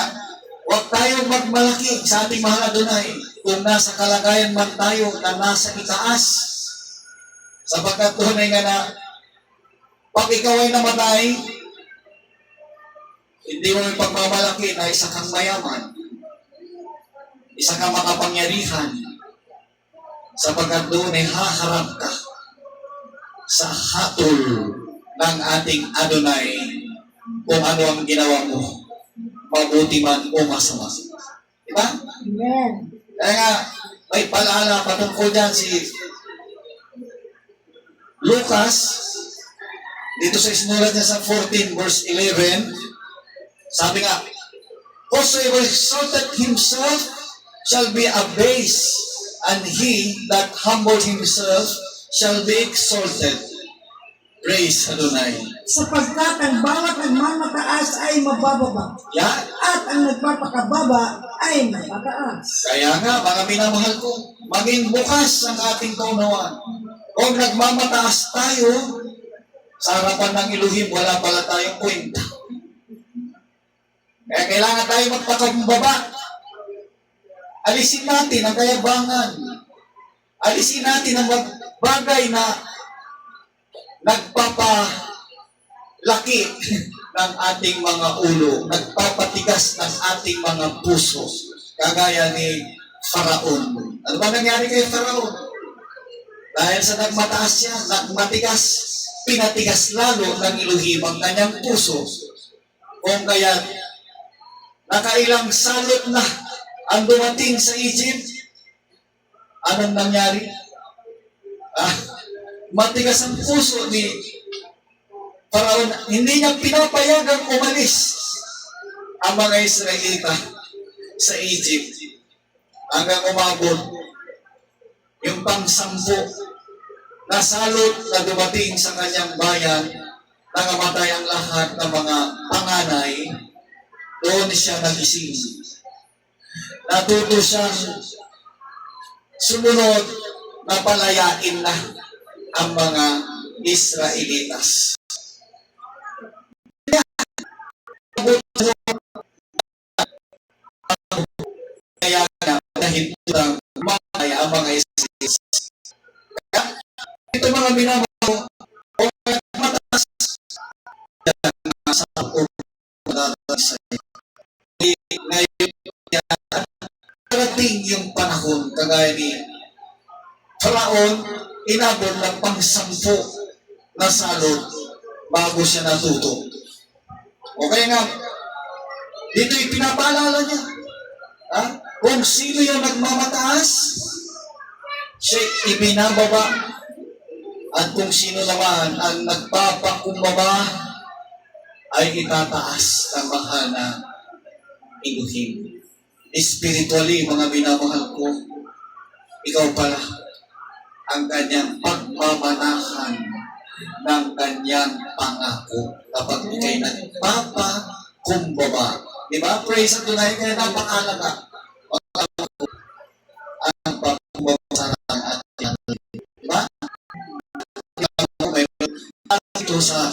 huwag tayong magmalaki sa ating mahal Adonai kung nasa kalagayan man tayo na nasa itaas. Sapagkat tunay nga na pag ikaw ay namatay, hindi mo may pagmamalaki na isa kang mayaman, isa kang makapangyarihan, sapagkat doon ay haharap ka sa hatol ng ating Adonai kung ano ang ginawa mo, mabuti man o masama. Diba? Amen. Kaya nga, may paalala patungkol dyan si Lucas, dito sa isinulat niya sa 14 verse 11, sabi nga, whosoever exalted himself shall be abased, and he that humbled himself shall be exalted. Praise Adonai. Sapagkat ang bawat nagmamataas ay mabababa, Yan. at ang nagpapakababa ay matataas. Kaya nga, mga minamahal ko, maging bukas ang ating kaunawaan. Kung nagmamataas tayo, sa harapan ng Elohim, wala pala tayong kwenta. Kaya kailangan tayo magpakakumbaba. Alisin natin ang kayabangan. Alisin natin ang bagay na nagpapalaki ng ating mga ulo, nagpapatigas ng ating mga puso, kagaya ni Faraon. Ano ba nangyari kay Faraon? Dahil sa nagmataas siya, nagmatigas, pinatigas lalo ng Elohim ang kanyang puso. Kung kaya nakailang salot na ang dumating sa Egypt, anong nangyari? Matigas ang puso ni Faraon. Hindi niya pinapayagang umalis ang mga Israelita sa Egypt hanggang umabot yung pang-sampu na salot na dumating sa kanyang bayan, nangamatay ang lahat ng mga panganay. Doon siya nagising. Natuto siyang sumunod na palayain na ang mga Israelitas. Kaya na dahil ng matay ang mga Israelitas. Kaya ito mga minamahal o mataas sa ngayon darating yung panahon kagaya ni Faraon, inabot ng pang-sampu na salot bago siya natuto. O kaya nga, dito ipinapaalala niya, kung sino yung nagmamataas, siya ibinababa, at kung sino naman ang nagpapakumbaba, ay itataas ang mahal na Elohim. Spiritually, mga minamahal ko, ikaw pala ang kanyang pagmamanahan ng kanyang pangako kapag ikay nagpapakumbaba. Diba? Praise ang tunay, kaya napakalaga ang pagkumbaba sa ating dito sa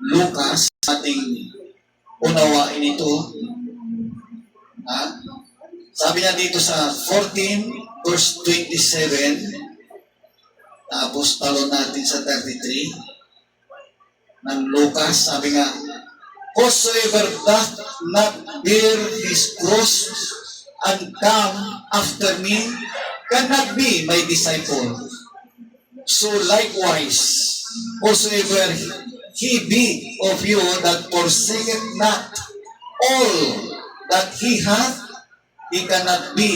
Lucas, ating unawain ito. Sabi niya dito sa 14 verse 27, tapos talon natin sa 33 ng Lucas, sabi nga, whosoever doth not bear his cross and come after me cannot be my disciple. So likewise, whosoever he be of you that forsaketh not all that he hath, he cannot be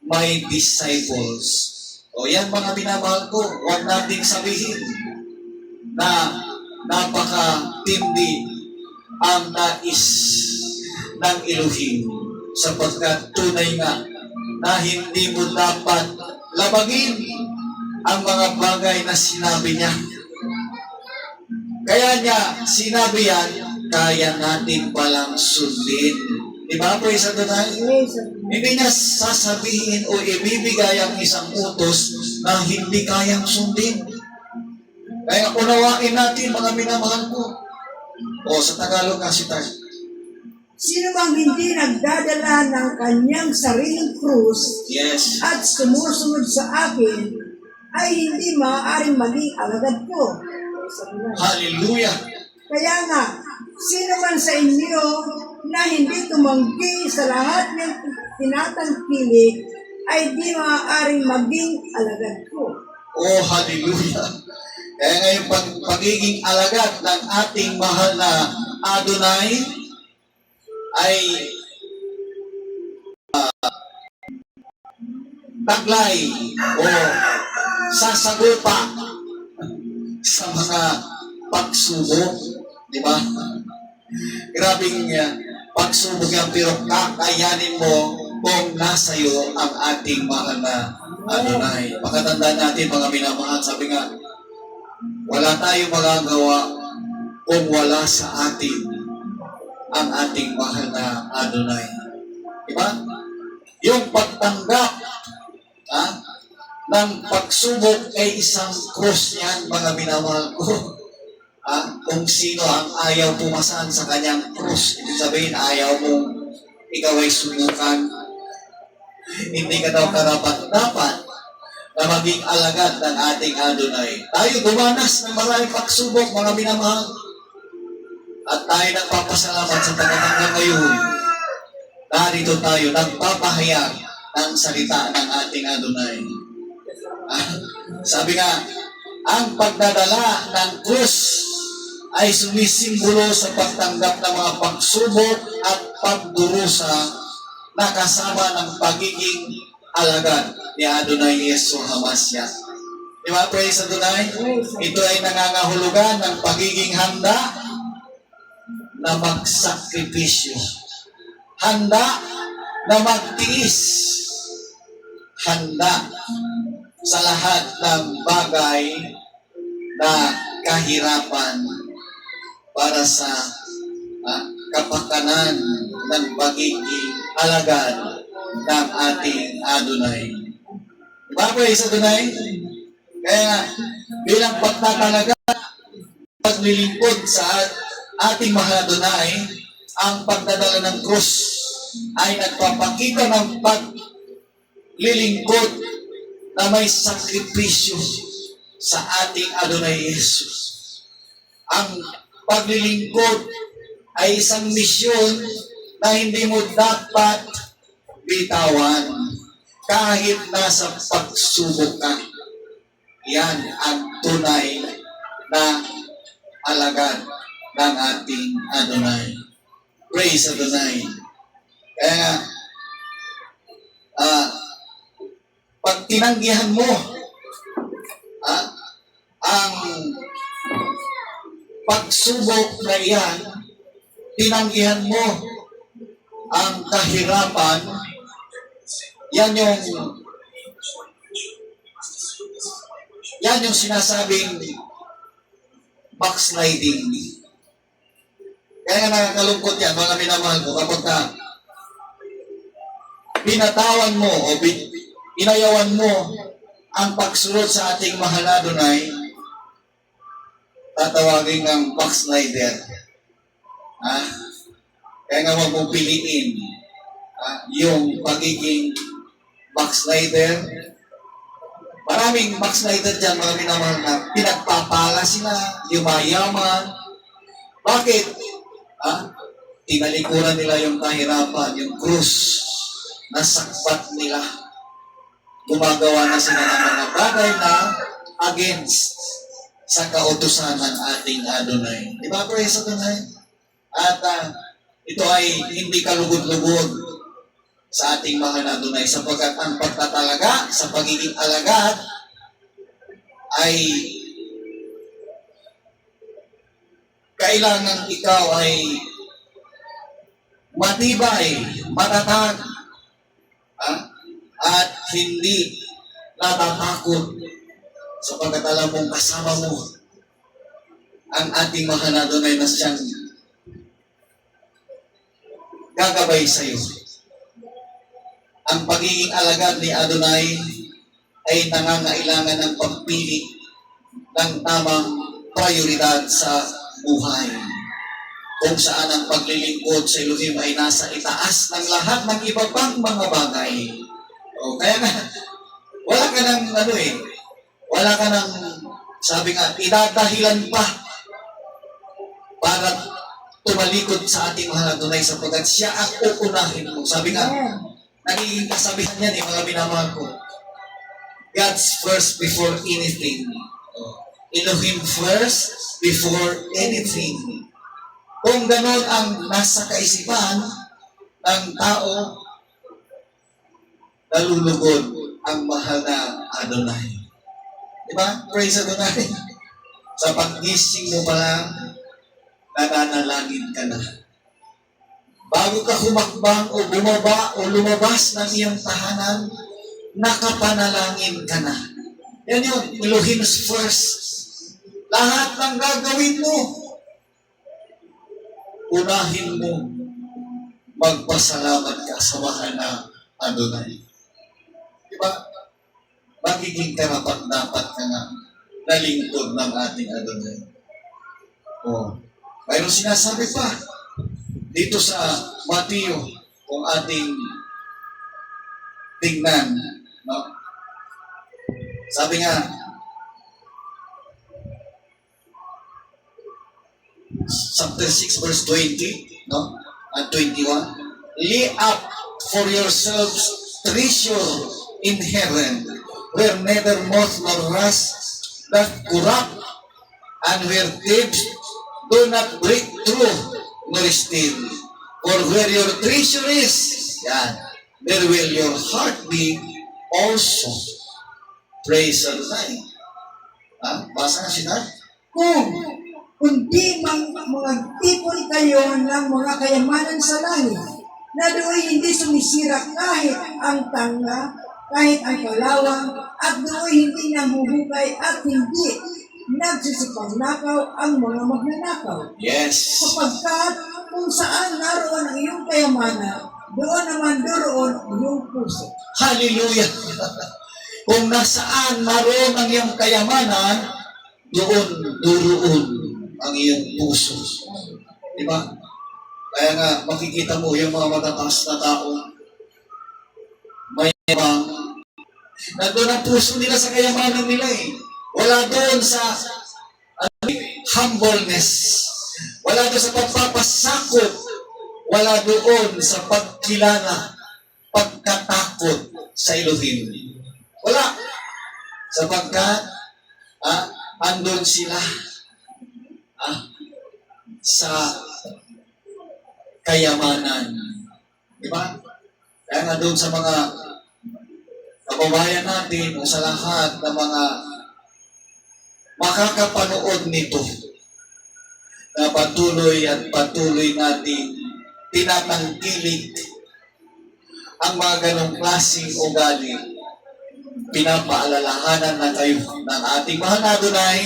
my disciples. O yan mga minamahal ko, huwag nating sabihin na napaka-tindi ang nais ng Elohim, sapagkat tunay nga na hindi mo dapat labagin ang mga bagay na sinabi niya. Kaya niya sinabi yan, kaya natin palang sundin. Diba, praise Adonai? Hindi niya sasabihin o ibibigay ang isang utos na hindi kayang sundin. Kaya unawain natin, mga minamahal ko. O sa Tagalog kasi tayo. Sino mang hindi nagdadala ng kanyang sariling krus Yes. at sumusunod sa akin, ay hindi maaaring maging alagad ko. Hallelujah. Kaya nga, sino man sa inyo na hindi tumanggi sa lahat ng tinatangkilik, ay di maaaring maging alagad ko. Oh, hallelujah. Kaya ngayon, pagiging alagad ng ating mahal na Adonai ay taglay o sasagupa sa mga pagsubok. Di ba? Grabing pagsubok yan, pero kakayanin mo kung nasa iyo ang ating mahal na Adonai. Pakatandaan natin, mga minamahal, sabi nga, wala tayong magagawa kung wala sa atin ang ating mahal na Adonai. Diba? Yung pagtanggap ng pagsubok ay isang cross yan, mga minamahal ko. Kung sino ang ayaw pumasan sa kanyang cross, ibig sabihin, ayaw mong ikaw ay subukan. Hindi ka daw karapat-dapat na maging alagad ng ating Adonai. Tayo dumanas ng maraming pagsubok, mga minamahal. At tayo nagpapasalamat sa tagatanggang ngayon. Narito tayo, nagpapahayag ng salita ng ating Adonai. Sabi nga, ang pagdadala ng krus ay sumisimbolo sa pagtanggap ng mga pagsubok at pagdurusa na kasama ng pagiging alagad ni Adonai Yesu Hamasya. Di ba, praise Adonai? Ito ay nangangahulugan ng pagiging handa na magsakripisyo. Handa na magtiis. Handa sa lahat ng bagay na kahirapan para sa kapakanan ng pagiging alagad ng ating Adonai. Diba, praise Adonai? Kaya bilang pagtatalaga, paglilingkod sa ating mahal Adonai, ang pagdadala ng krus ay nagpapakita ng paglilingkod na may sakripisyo sa ating Adonai Jesus. Ang paglilingkod ay isang misyon na hindi mo dapat bitawan kahit nasa pagsubok ka. Yan ang tunay na alagad ng ating Adonai. Praise Adonai. Kaya pag tinanggihan mo ang pagsubok na iyan, tinanggihan mo ang kahirapan, yan yung sinasabing backsliding. Kaya nga nakakalungkot yan, mga minamahal ko, kapag ka binatawan mo o inayawan mo ang pagsunod sa ating mahal na Adonai, tatawagin ng backslider. Ha? Kaya nga huwag mong piliin yung pagiging backslider. Maraming backslider dyan, mga minamahal na pinagpapala sila, yumayaman. Bakit? Tinalikuran nila yung kahirapan, yung krus, nasakpat nila. Gumagawa na sila ng mga bagay na against sa kautusan ng ating Adonai. Di ba, praise Adonai? At ito ay hindi kalugod-lugod sa ating mahal na Adonai sapagkat ang pagtatalaga sa pagiging alagad ay kailangan ikaw ay matibay, matatag, at hindi natatakot sapagkat alam mong kasama mo ang ating mahal na Adonai na siyang gagabay sa iyo. Ang pagiging alagad ni Adonai ay nangangailangan ng pagpili ng tamang prioridad sa buhay. Kung saan ang paglilingkod sa Elohim ay nasa itaas ng lahat ng iba pang mga bagay. Kaya nga, wala ka ng wala ka ng, sabi nga, idadahilan pa para tumalikod sa ating mahal na Adonai sapagkat siya ang uunahin mo. Sabi nga, nagiging kasabihan yan mga minamahal ko. God's first before anything. Elohim first before anything. Kung ganon ang nasa kaisipan ng tao, nalulugod ang mahal na Adonai. Diba? Praise Adonai. Sa paggising mo pa lang, nananalangin ka na. Bago ka humakbang o bumaba o lumabas ng iyong tahanan, nakapanalangin ka na. Yan yun, Elohim's first. Lahat ng gagawin mo, unahin mo, magpasalamat ka sa mahal na Adonai. Diba? Magiging karapat-dapat ka nga na lingkod ng ating Adonai. Mayroon sinasabi pa dito sa Mateo, kung ating tingnan, no? Sabi nga, chapter 6 verse 20, no? And 21, lay up for yourselves treasure in heaven, where neither moth nor rust doth corrupt, and where thieves do not break through nor steal. For where your treasure is, there will your heart be also. Praise the Lord. Basa nga siya. Kundi mga tipon kayo ng mga kayamanan sa langit, na doon hindi sumisira kahit ang tanga, kahit ang kalawang, at doon hindi nahuhukay at hindi nagsisipagnakaw ang mga magnanakaw. Yes. Sapagkat kung saan naroon ang iyong kayamanan, doon naman doroon ang iyong puso. Hallelujah. Kung nasaan naroon ang iyong kayamanan, doon ang iyong puso. Diba? Kaya nga, makikita mo yung mga matataas na tao, mayabang, nandun ang puso nila sa kayamanan nila eh. Wala doon sa humbleness. Wala doon sa pagpapasakot. Wala doon sa pagkilala, pagkatakot sa Elohim. Wala. Sapagkat, andun sila sa kayamanan. Diba? Kaya nga doon sa mga kababayan natin o sa lahat ng mga makakapanood nito na patuloy at patuloy natin tinatangkilik ang mga ganong klaseng ugali, pinapaalalahanan na kayo ng ating mahal na Adonai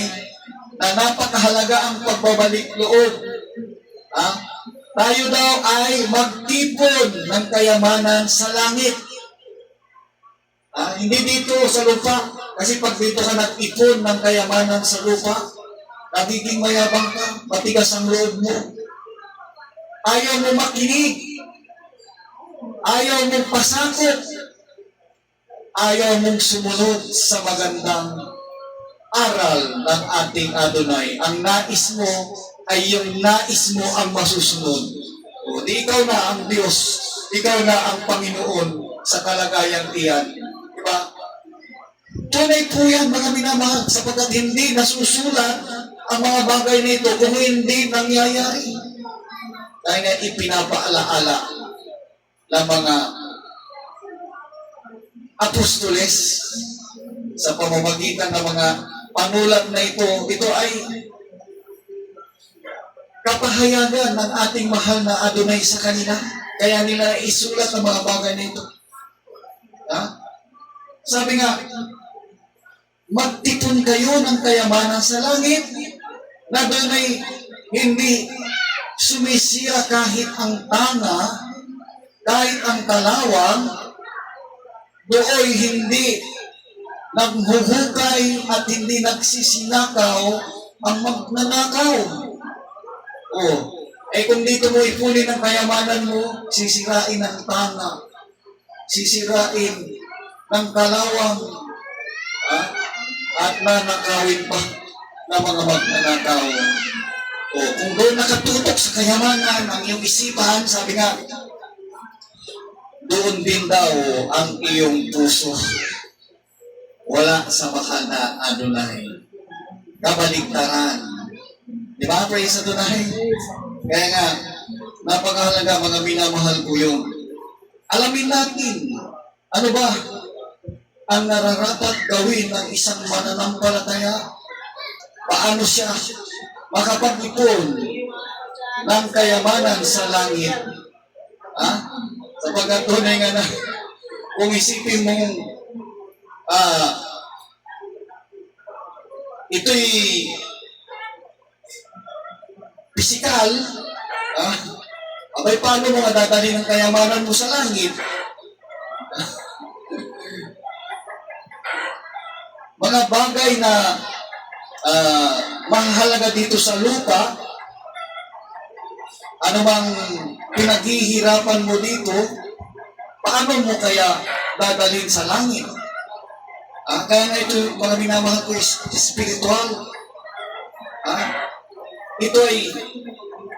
na napakahalaga ang pagbabalik loob. Tayo daw ay magtipon ng kayamanan sa langit. Hindi dito sa lupa. Kasi pag dito ka nag-ipon ng kayamanan sa lupa, nagiging mayabang ka, matigas ang loob mo, ayaw mo makinig, ayaw mong pasakot, ayaw mong sumunod sa magandang aral ng ating Adonai. Ang nais mo ay yung nais mo ang masusunod. O, di ikaw na ang Diyos, ikaw na ang Panginoon sa kalagayang iyan. Diba? Tunay po yan, mga minamahal, sapagkat hindi nasusulat ang mga bagay nito kung hindi nangyayari. Dahil nga ipinapaalaala ng mga apostoles sa pamamagitan ng mga panulat na ito ay kapahayagan ng ating mahal na Adonai sa kanila. Kaya nila isulat ang mga bagay na ito. Ha? Sabi nga, magtipon kayo ng kayamanan sa langit na doon ay hindi sumisira kahit ang tanga, kahit ang kalawang, doon hindi naghuhukay at hindi nagsisinakaw ang magnanakaw. Kung dito mo ipunin ang kayamanan mo, sisirain ang tanga, sisirain ng kalawang, at nanakawin pa ng mga magnanakaw. Kung doon nakatutok sa kayamanan ang iyong isipan, sabi nga, doon din daw ang iyong puso. Wala sa mahal na Adonai. Kabaligtaran. Di ba? Praise Adonai. Kaya nga, napakahalaga mga minamahal ko yun. Alamin natin, ano ba ang nararapat gawin ng isang mananampalataya? Paano siya makapag-ipon ng kayamanan sa langit? Sapagkat tunay nga na, kung isipin mong ito'y pisikal, abay paano mo dadalhin ang kayamanan mo sa langit? Mga bagay na mahalaga dito sa lupa, ano bang pinaghihirapan mo dito, paano mo kaya dadalhin sa langit? Kaya nga ito, mga minamahal ko, spiritual. Ito ay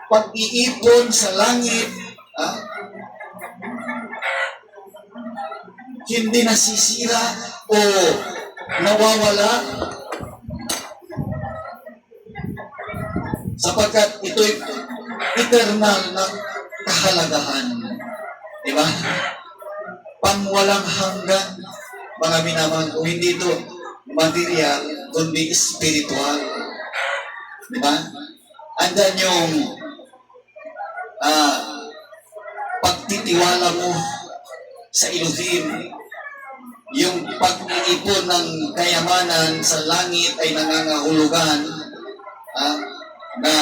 pag-iipon sa langit, hindi nasisira o nawawala, sapagkat ito'y eternal na kahalagahan. Diba? Pangwalang hanggan, mga minamahal ko, hindi ito material, kundi spiritual. Diba? Andan yung pagtitiwala mo sa Elohim, yung pag-iipon ng kayamanan sa langit ay nangangahulugan na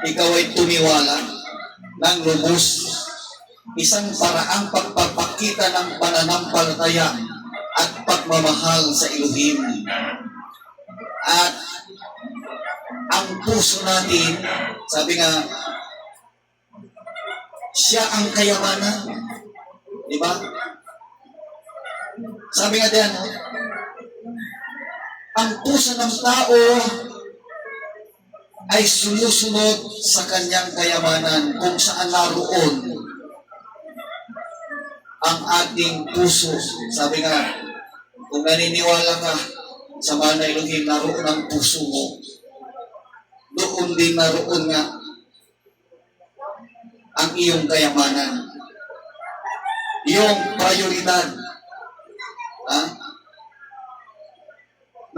ikaw ay tumiwala ng lubos. Isang paraang pagpapakita ng pananampalataya at pagmamahal sa Elohim. At ang puso natin, sabi nga, siya ang kayamanan. Di ba? Sabi nga diyan, ang puso ng tao ay sumusunod sa kanyang kayamanan kung saan naroon ang ating puso. Sabi nga, kung naniniwala ka sa mahal na Elohim, naroon ang puso mo. Doon din naroon nga ang iyong kayamanan. Iyong prioridad.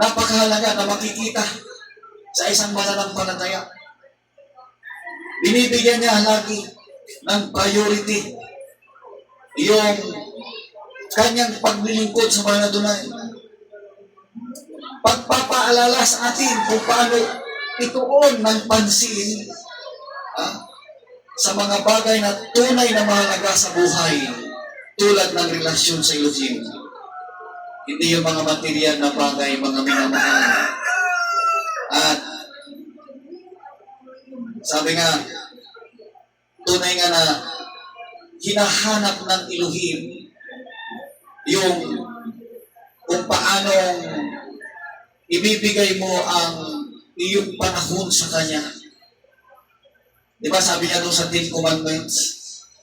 Napakahalaga na makikita sa isang mananampalataya. Binibigyan niya lagi ng priority yung kanyang paglilingkod sa mga Adonai. Pagpapaalala sa atin kung paano ituon ng pansin sa mga bagay na tunay na mahalaga sa buhay, tulad ng relasyon sa Elohim. Hindi yung mga material na bagay, mga minamahal. At Sabi nga, tunay nga na hinahanap ng Elohim yung kung paanong ibibigay mo ang iyong panahon sa Kanya. Di ba sabi niya doon sa Ten Commandments?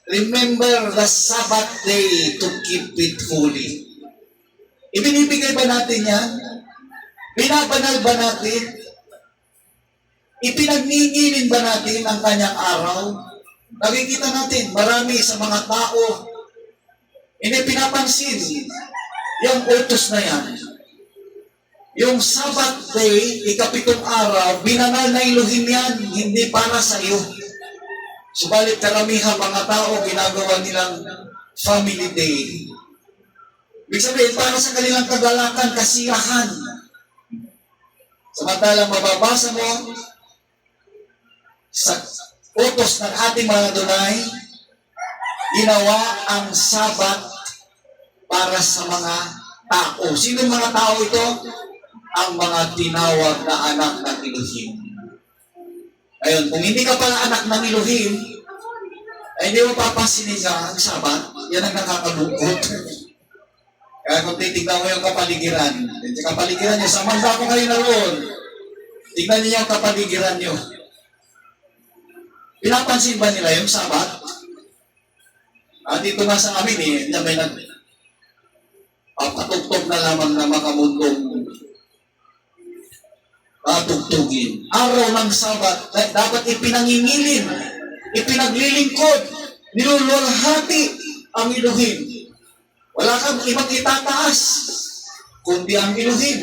Remember the Sabbath day to keep it holy. Ibinibigay ba natin yan? Binabanal ba natin? Ipinagningilin ba natin ang kanyang araw? Nakikita natin, marami sa mga tao, hindi pinapansin yung utos na yan. Yung Sabbath day, ikapitong araw, binanal na Elohim yan, hindi para sa iyo. Subalit karamihan mga tao, ginagawa nilang family day. Ibig sabihin, para sa kanilang kagalakan, kasiyahan. Samantalang mababasa mo, sa utos ng ating mga Adonai, ginawa ang Sabat para sa mga tao. Sino mga tao ito? Ang mga tinawag na anak ng Elohim. Ayun, kung hindi ka pala anak ng Elohim, ay hindi mo papasinin ka ang Sabat, yan ang nakakalungkot. Kaya kung titignan mo yung kapaligiran, yung kapaligiran nyo, samanda ko kayo na roon, tignan niyo yung kapaligiran nyo. Pinapansin ba nila yung Sabat? Dito nga sa amin may papatugtog na lamang na makamundong patugtugin. Araw ng Sabat, dapat ipinangingilin, ipinaglilingkod, nilululhati ang Elohim. Wala kang ibang itataas, kundi ang Elohim.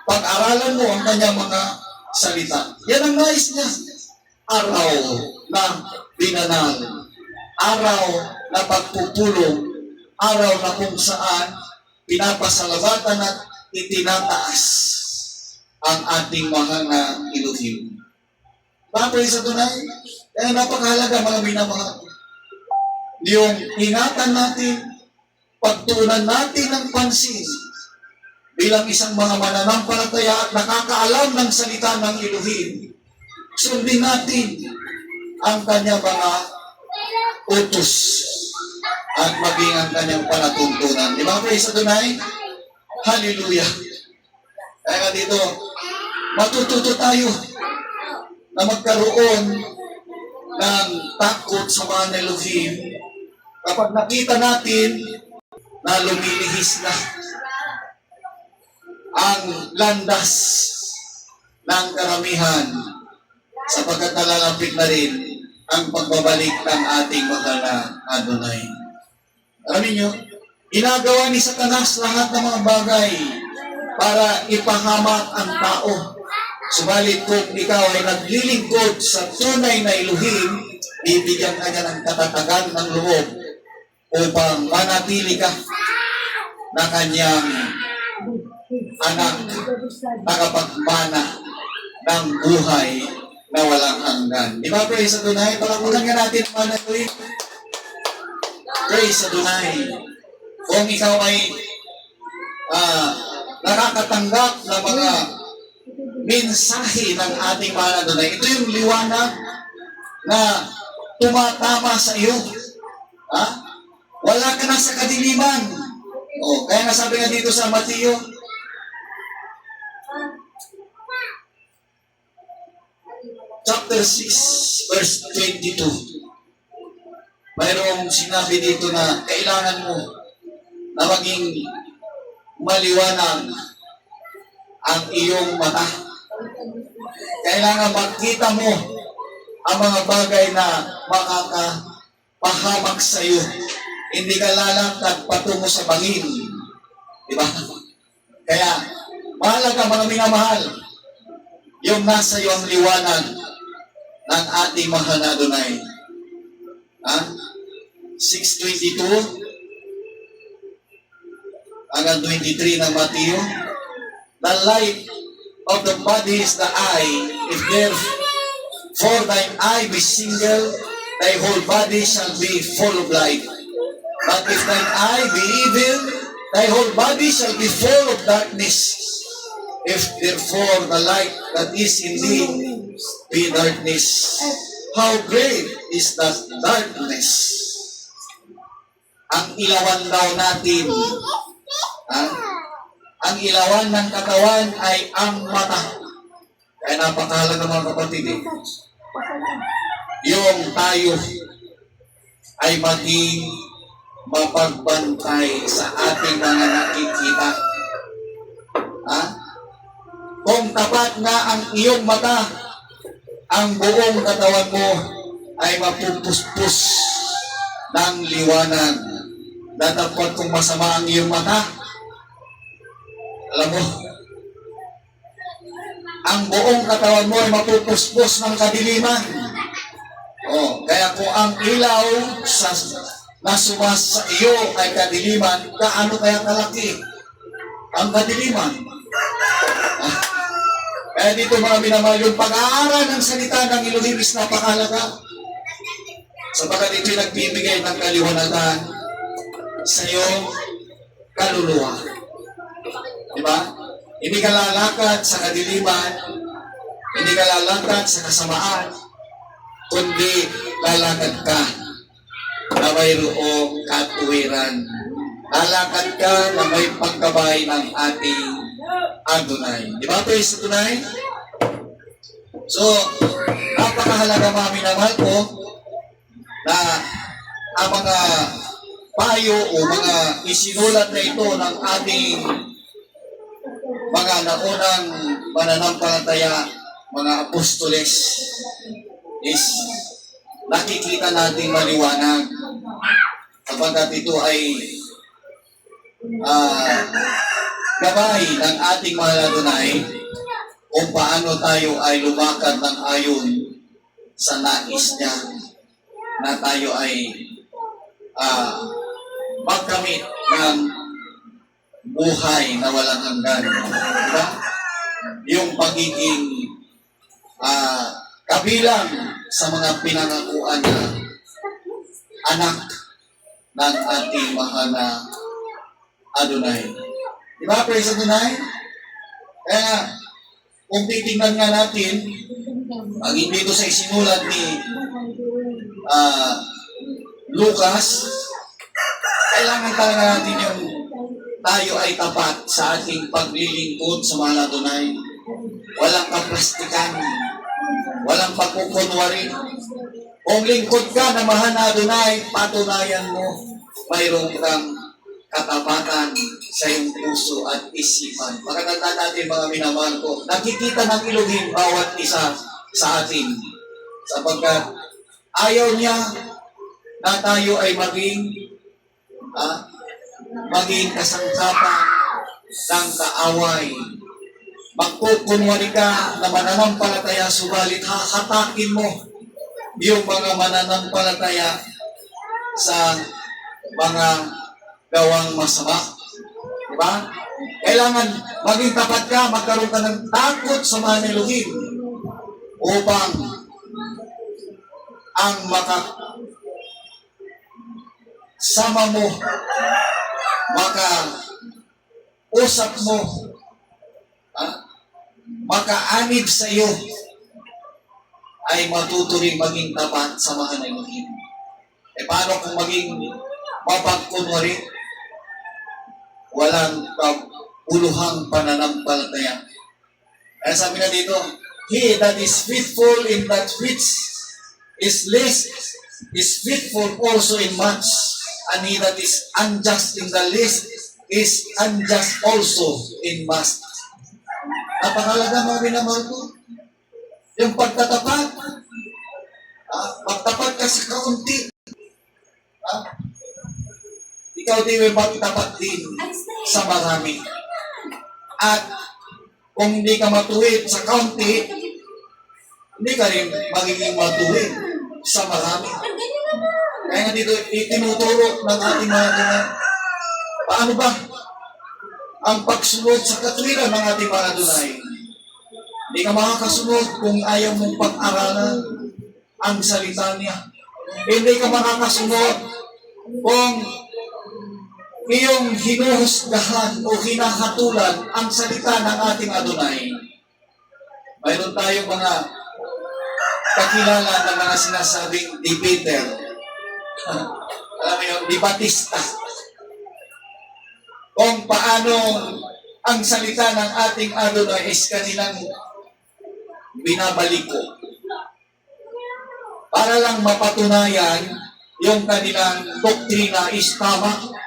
Pag-aralan mo ang kanyang mga salita. Yan ang nais niya. Araw na binanal, araw na pagpupulong, araw na kung saan pinapasalamatan at itinataas ang ating mahal na Elohim. Tapos sa tunay, kaya napakahalaga mga minamahal. Yung ingatan natin, pagtuunan natin ng pansin bilang isang mga mananampalataya at nakakaalam ng salita ng Elohim, sundin natin ang kanyang mga utos at maging ang kanyang palatuntunan. Di ba, praise sa tunay? Hallelujah! Kaya nga dito, matututo tayo na magkaroon ng takot sa mga Elohim kapag nakita natin na lumilihis na ang landas ng karamihan sapagkat nalalapit na rin ang pagbabalik ng ating mahal na Adonai. Alam niyo, ginagawa ni Satanas lahat ng mga bagay para ipahamak ang tao. Subalit kung ikaw ay naglilingkod sa tunay na Elohim, bibigyan ka niya ng katatagan ng loob upang manatili ka na kanyang anak, nakapagmana ng buhay na walang hanggan. Di ba, praise sa Adonai? Palakunan nga natin ang mga Elohim. Praise sa Adonai. Kung ikaw ay nakakatanggap ng mga mensahe ng ating mahal na Adonai, ito yung liwanag na tumatama sa iyo. Wala ka na sa kadiliman. Kaya nga sabi nga dito sa Mateo, chapter 6, verse 22. Mayroong sinabi dito na kailangan mo na maging maliwanag ang iyong mata. Kailangan makita mo ang mga bagay na makakapahamak sa iyo. Hindi ka lalakad patungo sa bangin. Diba? Kaya, mahalaga mga minamahal, yung nasa iyo ang liwanag ng ating mahal na Adonai. 6:22 hanggang 23 ng Mateo. The light of the body is the eye. If therefore thine eye be single, thy whole body shall be full of light. But if thine eye be evil, thy whole body shall be full of darkness. If therefore the light that is in thee be darkness, how great is that darkness? Ang ilawan daw natin, ha? Ang ilawan ng katawan ay ang mata. Kaya napakahalaga mga kapatid yung tayo ay maging mapagbantay sa ating mga nakikita. Ha? Kung tapat nga ang iyong mata, ang buong katawan mo ay mapupuspos ng liwanag. Datapot kung masama ang iyong mata, alam mo, ang buong katawan mo ay mapupuspos ng kadiliman. Kaya kung ang ilaw na sumas sa iyo ay kadiliman, gaano kaya kalaki ang kadiliman? Kaya dito mga minamahal, yung pag-aaral ng salita ng Elohim is napakahalaga. Sapagat ito'y nagbibigay ng kaliwanagan sa iyong kaluluwa. Diba? Hindi ka lalakad sa kadiliman, hindi ka lalakad sa kasamaan, kundi lalakad ka na mayroong katuwiran. Lalakad ka na may pagkabay ng ating Adonai. Di ba, praise sa tunay? So, napakahalaga mga minamahal ko na ang mga payo o mga isinulat na ito ng ating mga naunang mananampalataya, mga apostoles, is nakikita natin maliwanag kapag ito ay gabay ng ating mga Adonai kung paano tayo ay lumakad ng ayon sa nais niya na tayo ay magkamit ng buhay na walang hanggan. Diba? Yung pagiging kabilang sa mga pinangakuan na anak ng ating mahal na Adonai. Diba? Praise Adonai? Kaya, kung titignan nga natin, ang dito sa isinulat ni Lucas, kailangan talaga natin yung tayo ay tapat sa ating paglilingkod sa mahal na Adonai. Walang kaplastikan, walang pagkukunwari. Kung lingkod ka na mahal na Adonai, patunayan mo mayroong kang katapatan sa iyong puso at isipan. Pagkatanda natin mga minamahal ko, nakikita ng Elohim bawat isa sa atin. Sapagkat ayaw niya na tayo ay maging kasangkapan ng kaaway. Magkukunwari ka na mananampalataya, subalit hahatakin mo yung mga mananampalataya sa mga gawang masama. Diba? Kailangan maging tapat ka, magkaroon ka ng takot sa mga Elohim upang ang sama mo, usap mo, makaanib sa iyo, ay matuturing maging tapat sa mga Elohim. Paano kung maging mapagkunwari? Walang kabuluhang pananampalataya. Kaya sabi na dito, he that is faithful in that which is least is faithful also in much, and he that is unjust in the least is unjust also in much. Napakalaga mga minamahal ko. Yung pagtatapat, magtapat ka sa kaunti. Ikaw din may magtapat din sa marami. At kung hindi ka matuwid sa kaunti, hindi ka rin magiging matuwid sa marami. Kaya nga dito, itinuturo ng ating mga Adonai. Paano ba ang pagsunod sa katwiran ng ating mga Adonai? Hindi ka makakasunod kung ayaw mong pag-aralan ang salita niya. Hindi ka makakasunod kung iyong hinuhusgahan o hinahatulan ang salita ng ating Adonai. Mayroon tayong mga kakilala ng mga sinasabing debater. Alam mo yung debatista. Kung paano ang salita ng ating Adonai is kanilang binabaliko para lang mapatunayan yung kanilang doktrina is tama.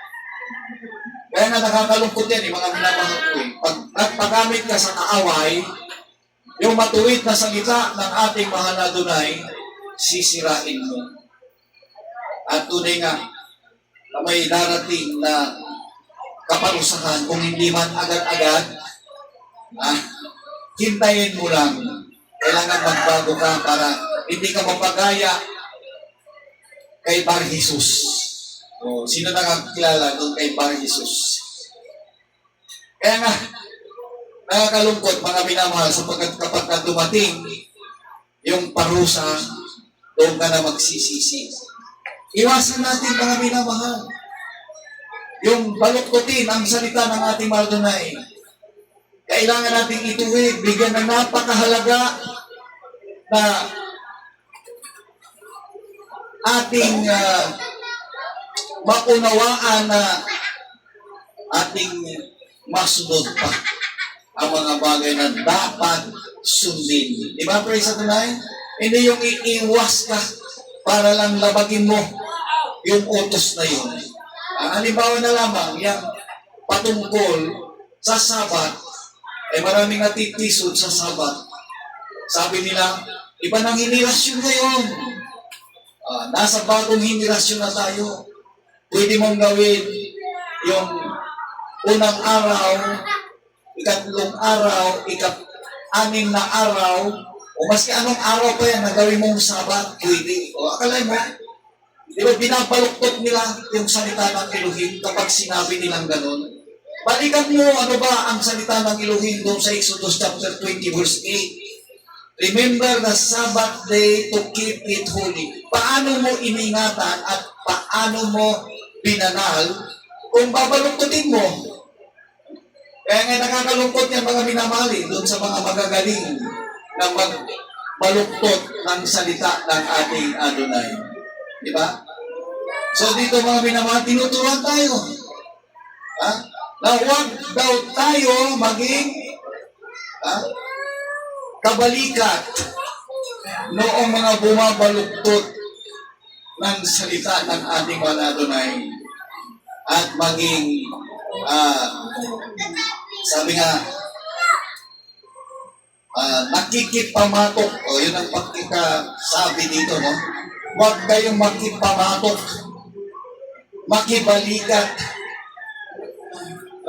Kaya nga nakakalungkot yan, mga minamahal ko eh. Pag nagpagamit ka sa kaaway, yung matuwid na salita ng ating mahal na Adonai, sisirain mo. At tunay nga, na may darating na kaparusahan, kung hindi man agad-agad, hintayin mo lang. Kailangan magbago ka para hindi ka mapagaya kay Bar Jesus. O, sino nakakilala doon kay Bar Jesus? Kaya nga, nakakalungkot mga minamahal sapagkat kapag ka dumating yung parusa, doon ka na magsisisi. Iwasan natin mga minamahal. Yung baluktutin ang salita ng ating Adonai. Kailangan natin ituwid, bigyan ng napakahalaga na ating maunawaan na ating masunod pa ang mga bagay na dapat sundin. Di ba, praise Adonai? Hindi yung iiwas ka para lang labagin mo yung utos na yun. Halimbawa na lamang, yung patungkol sa Sabat, maraming natitisod sa Sabat. Sabi nila, iba ng henerasyon ngayon. Nasa bagong henerasyon na tayo. Pwede mong gawin yung unang araw, ikatlong araw, ika-anim na araw, o maski anong araw pa yan na gawin mong Sabat, pwede. O akalay mo, di ba binabaluktot nila yung salita ng Elohim kapag sinabi nilang ganun? Balikan mo ano ba ang salita ng Elohim doon sa Exodus chapter 20 verse 8. Remember the Sabbath day to keep it holy. Paano mo iningatan at paano mo binanal kung babaluktutin mo? Kaya nga nakakalungkot yung mga minamali doon sa mga magagaling na magbaluktot ng salita ng ating Adonai. Di ba? So dito mga minamahal, tinuturuan tayo. Na huwag daw tayo maging kabalikat noong mga bumabaluktot ng salita ng ating Adonai at maging sabi nga nakikipamatok yun ang pagkikasabi dito, no? Huwag kayong makipamatok, makibalikat,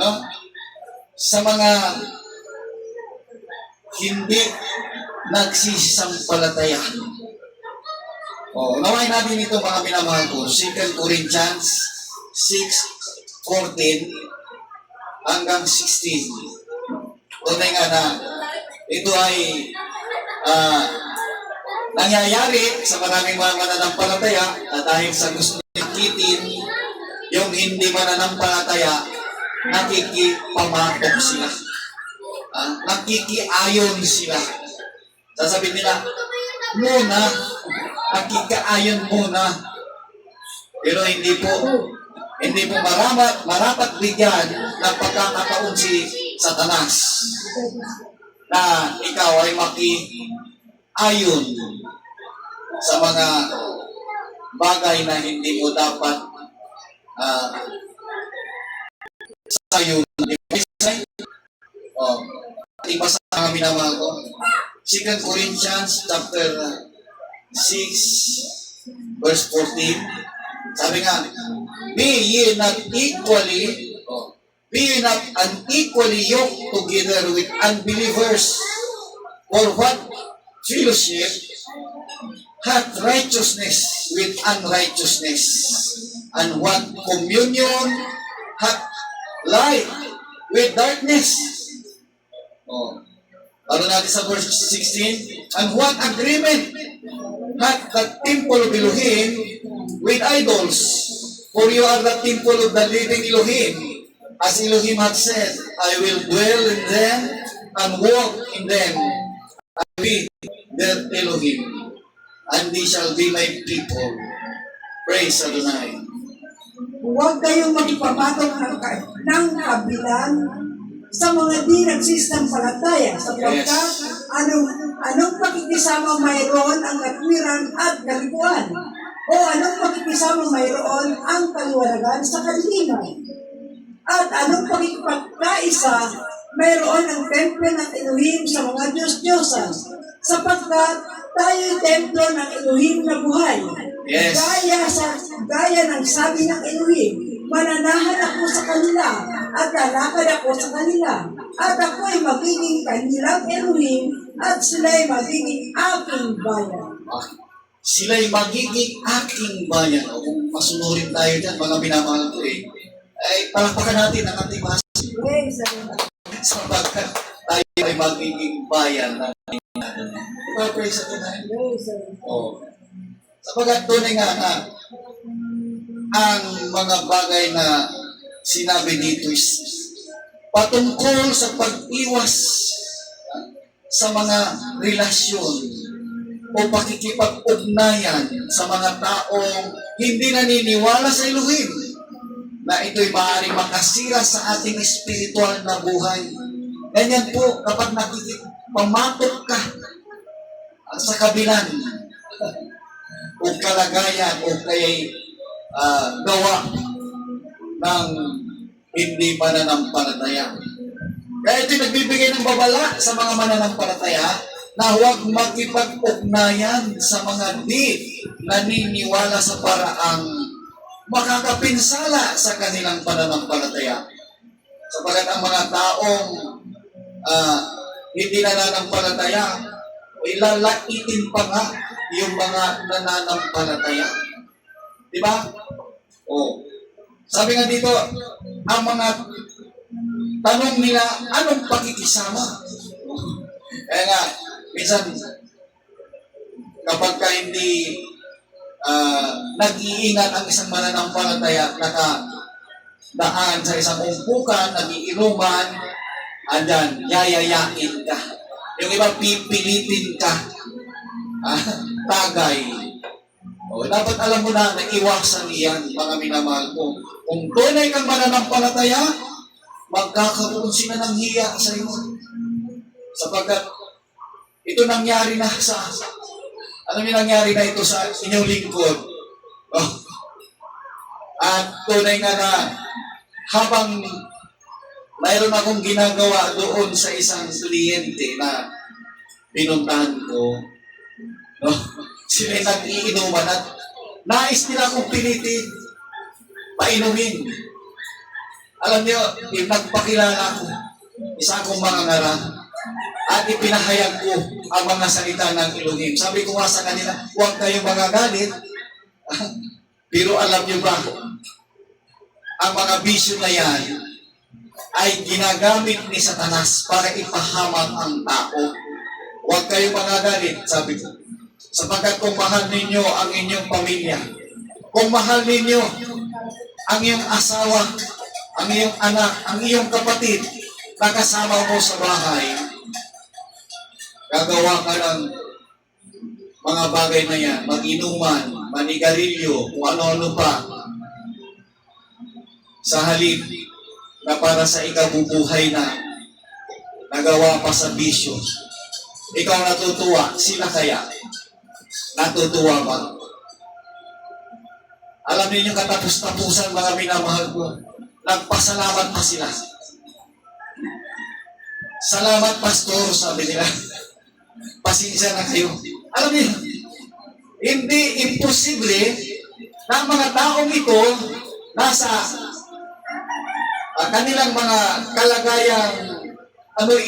no? Sa mga hindi nagsisampalataya. Unawain natin ito mga minamahal ko. 2 Corinthians 6:14 hanggang 16. Tunay nga na ito ay nangyayari sa maraming mga mananampalataya na dahil sa gusto nakikitin yung hindi mananampalataya, nakikipamatok sila. Nakikiayon sila. Sasabihin nila, muna, nakikaayon muna. Pero hindi po marapat bigyan ng pagkakataon si Satanas na ikaw ay maki-ayon sa mga bagay na hindi mo dapat sayon. Ating basa ang minamahal ko. 2 Corinthians chapter 6 verse 14. Sabi nga, be ye not unequally yoked together with unbelievers. For what fellowship hath righteousness with unrighteousness? And what communion hath light with darkness? Ano natin sa verse 16? And what agreement hath the temple of Elohim with idols? For you are the temple of the living Elohim. As Elohim hath said, I will dwell in them and walk in them. I will be their Elohim, and they shall be my people. Praise Adonai. Huwag kayong magpapatong ng kabilang sa mga di nagsisampalataya sapagkat anong pakikisama mayroon ang katwiran at kalikuan o anong pakikisama mayroon ang kaliwanagan sa kadiliman at anong pakikipagkaisa mayroon ang templo ng Elohim sa mga Diyos-Diyosan sapagkat tayo'y templo ng Elohim na buhay. Yes. Gaya ng sabi ng Elohim, mananahan ako sa kanila at lalakad ako sa kanila at ako'y magiging kanilang Elohim at sila'y magiging aking bayan. Sila'y magiging aking bayan. O kung masunurin tayo dyan, mga minamahal ko ay palakpakan natin ang ating mahal. Praise the Lord. Sapagkat tayo ay magiging bayan ng ating natin. Diba, praise the Lord? Praise the Lord. Oo. Sapagkat tunay nga na ang mga bagay na sinabi dito is patungkol sa pag-iwas sa mga relasyon o pakikipag-ugnayan sa mga taong hindi naniniwala sa Elohim na ito'y maaaring makasira sa ating spiritual na buhay. Ganyan po kapag nakikipamatok ka sa kabilang o kalagayan o kaya'y gawa ng hindi mananampalataya. Kaya ito'y nagbibigay ng babala sa mga mananampalataya na huwag makipag-ugnayan sa mga di naniniwala sa paraang makakapinsala sa kanilang pananampalataya. Sapagat ang mga taong hindi nananampalataya, ilalaitin pa nga yung mga nananampalataya. Diba? O, sabi nga dito, ang mga tanong nila, anong pakikisama? Kaya nga, minsan, kapag ka hindi nag-iingat ang isang mananampalataya, nakadaan sa isang umpukan, nagiinuman, andyan, yayayain ka. Yung iba, pipilitin ka. Tagay. O, dapat alam mo na iwasan iyan, mga minamahal ko. Kung tunay kang mananampalataya, magkakaroon sila ng hiya sa iyo. Sapagkat ito nangyari na ano yung nangyari na ito sa inyong lingkod. Oh. At tunay nga na habang mayroon akong ginagawa doon sa isang kliyente na pinuntahan ko, no? Sila nag-iinuman at nais nila akong pilitin, painumin. Alam niyo, nagpakilala ko, isa akong mangangaral, at ipinahayag ko ang mga salita ng Elohim. Sabi ko nga sa kanila, huwag kayong magagalit. Pero alam niyo ba, ang mga bisyo na yan ay ginagamit ni Satanas para ipahamak ang tao. Huwag kayong magagalit, sabi ko. Sapagkat kung mahal ninyo ang inyong pamilya, kung mahal ninyo ang iyong asawa, ang iyong anak, ang iyong kapatid, na kasama mo sa bahay, gagawa ka ng mga bagay na yan, mag-inuman, manigarilyo, kung ano-ano pa, sa halip na para sa ikabubuhay na nagawa pa sa bisyo. Ikaw natutuwa, sila kaya? Natutuwa ba? Alam niyo katapos-tapusan, mga minamahal ko, nagpasalamat pa sila. Salamat, Pastor, sabi nila. Pasensya na kayo. Alam niyo, hindi imposible na ang mga taong ito nasa kanilang mga kalagayang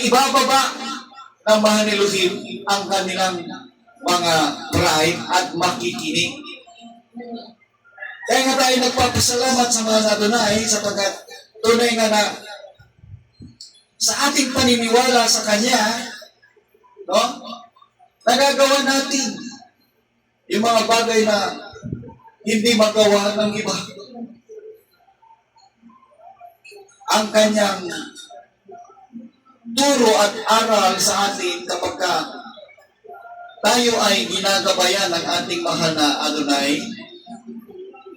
ibababa ng mga Elohim ang kanilang mga pride at makikinig. Kaya nga tayo nagpapasalamat sa mga Adonai sapagkat tunay nga na sa ating paniniwala sa Kanya, no? Nagagawa natin yung mga bagay na hindi magawa ng iba. ang kanyang turo at aral sa atin kapag tayo ay ginagabayan ng ating mahal na Adonai,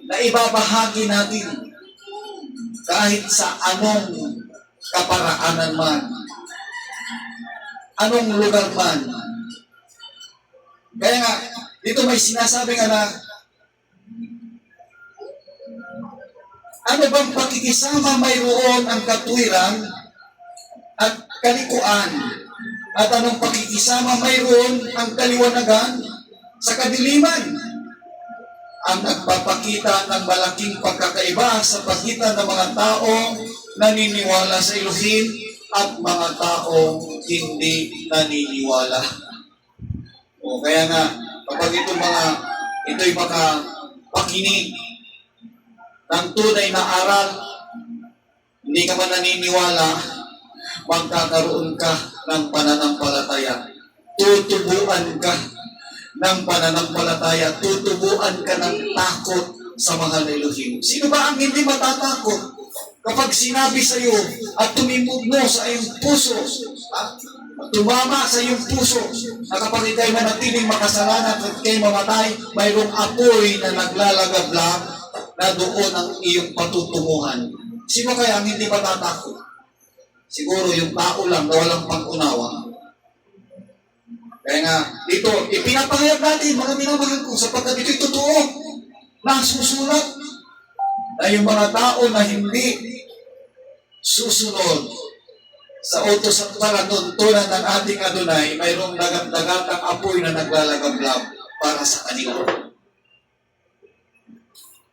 na ibabahagi natin kahit sa anong kaparaanan man, anong lugar man. Kaya nga, dito may sinasabi nga na, ano bang pakikisama mayroon ang katwiran at kalikuan? At anong pakikisama mayroon ang kaliwanagan sa kadiliman? Ang nagpapakita ng malaking pagkakaiba sa pagitan ng mga taong naniniwala sa Elohim at mga taong hindi naniniwala. O kaya nga, kapag ito'y makapakinig ng tunay na aral, hindi ka man naniniwala, magkakaroon ka ng pananampalataya. Tutubuan ka ng pananampalataya. Tutubuan ka ng takot sa mahal na Elohim. Sino ba ang hindi matatakot kapag sinabi sa iyo at tumimugno sa iyong puso, tumama sa iyong puso, na kapag ikay manatiling makasalanan at ikay mamatay, mayroong apoy na naglalagablab na doon ang iyong patutunguhan. Sino kaya ang hindi matatakot? Siguro yung tao lang na walang pag-unawa. Kaya nga, dito, ipinapahayag natin, mga minamahal ko, sapagkat ito'y totoo, nasusulat, na yung mga tao na hindi susunod sa utos at palantuntunan ng ating Adonai, mayroong dagat-dagatang apoy na naglalagablab para sa kanila.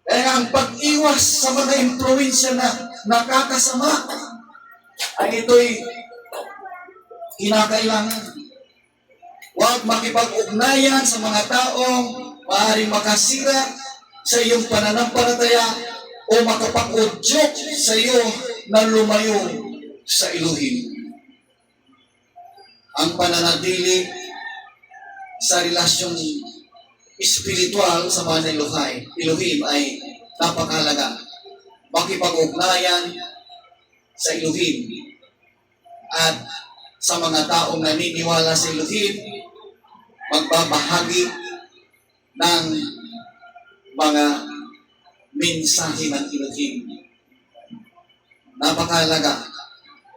Kaya ang pag-iwas sa mga impluensya na nakakasama, ay ito'y kinakailangan. Huwag makipag-ugnayan sa mga taong maaaring makasira sa iyong pananampalataya o makapag-udyok sa iyo na lumayo sa Elohim. Ang pananatili sa relasyong espiritual sa mga Elohim ay napakahalaga. Makipag-ugnayan sa Elohim at sa mga taong naniniwala sa Elohim, magbabahagi ng mga mensahe ng Elohim. Napakahalaga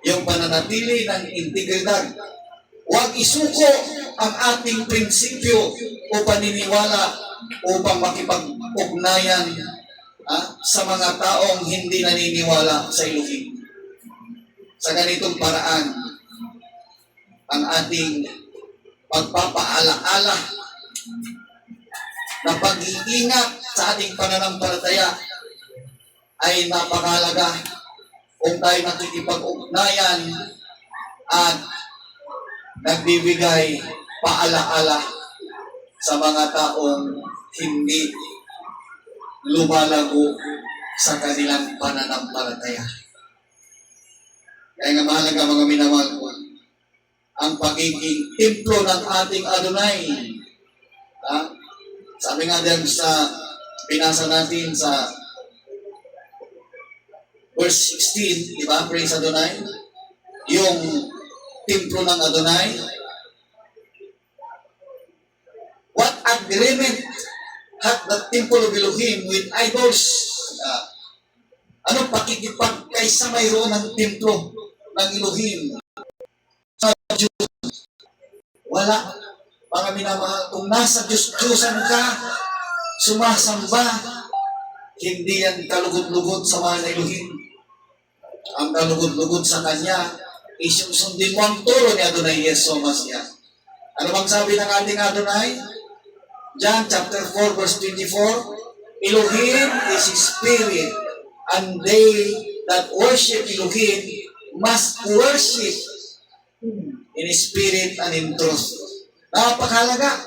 yung pananatili ng integridad. Huwag isuko ang ating prinsipyo o paniniwala upang makipag-ugnayan sa mga taong hindi naniniwala sa Elohim. Sa ganitong paraan, ang ating pagpapaalaala na pag-iingat sa ating pananampalataya ay napakahalaga kung tayo nakikipag-ugnayan at nagbibigay paalaala sa mga taong hindi lumalago sa kanilang pananampalataya. Kaya nga mahalaga mga minamahal ko, ang pagiging templo ng ating Adonai. Sabi nga diyan sa binasa natin sa verse 16, di ba? Praise Adonai. Yung templo ng Adonai. What agreement had the temple of Elohim with idols? Ano pakikipagkaisa mayroon ng templo ng Elohim sa Diyos? Wala. Mga minamahal, kung nasa Diyos-Diyosan ka, sumasamba, hindi yan kalugod-lugod sa mga Elohim. Ang kalugod-lugod sa Kanya is yung sundin mo ang turo ni Adonai Yeso Masya. Ano bang sabi ng ating Adonai? John chapter 4 verse 24, Elohim is Spirit, and they that worship Elohim must worship in spirit and in truth. Napakahalaga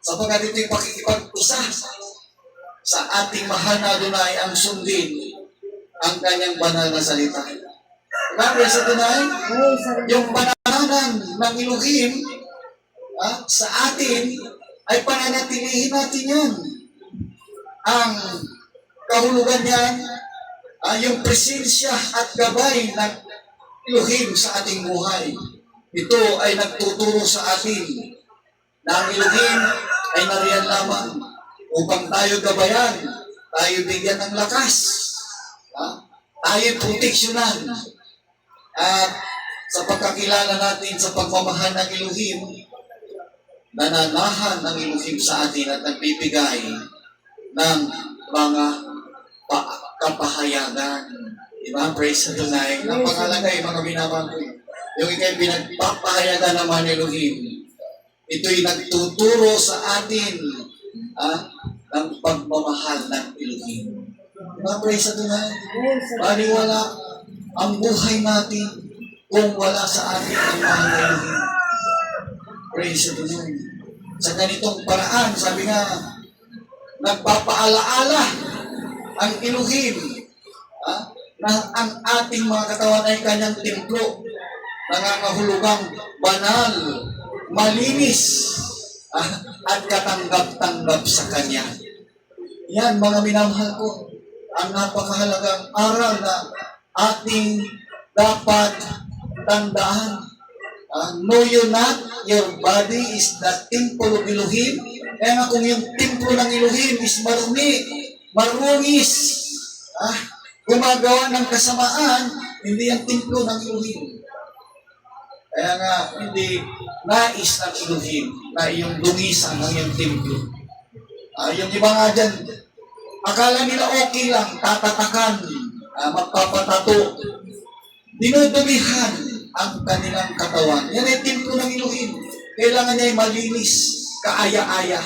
sapagkat ito'y pakikipag-isa sa ating mahal na Adonai ang sundin ang kanyang banal na salita. Diba, praise Adonai? Yung banalanan ng Elohim sa atin ay pananatilihin natin yan. Ang kahulugan niyan yung presensya at gabay ng Elohim sa ating buhay. Ito ay nagtuturo sa atin na ang Elohim ay nariyan lamang upang tayo gabayan, tayo bigyan ng lakas, tayo proteksyonan, at sa pagkakilala natin sa pagmamahal ng Elohim, nananahan ng Elohim sa atin at nagbibigay ng mga kapahayagan. Diba? Praise the Lord. Napakalaga yung mga binabang ko. Yung ikay pinagpapahayagan naman ni Elohim, ito'y nagtuturo sa atin ng pagmamahal ng Elohim. Diba? Praise the Lord. Baliwala ang buhay natin kung wala sa atin ang mahal ng Elohim. Praise the Lord. Sa ganitong paraan, sabi nga, nagpapaalaala ang Elohim na ang ating mga katawan ay kanyang templo, nangangahulugang banal, malinis, at katanggap-tanggap sa kanya. Yan, mga minamahal ko, ang napakahalagang aral na ating dapat tandaan. Know you not, your body is the temple of Elohim. Kaya nga kung yung templo ng Elohim is marumi, marungis, gumagawa ng kasamaan, hindi ang templo ng Elohim. Kaya nga, hindi nais ng Elohim na iyong dungisan ng iyong templo. Yung iba nga dyan, akala nila okay lang, tatatakan, magpapatato, dinudumihan ang kanilang katawan. Yan ay templo ng Elohim. Kailangan niya ay malinis, kaaya-aya,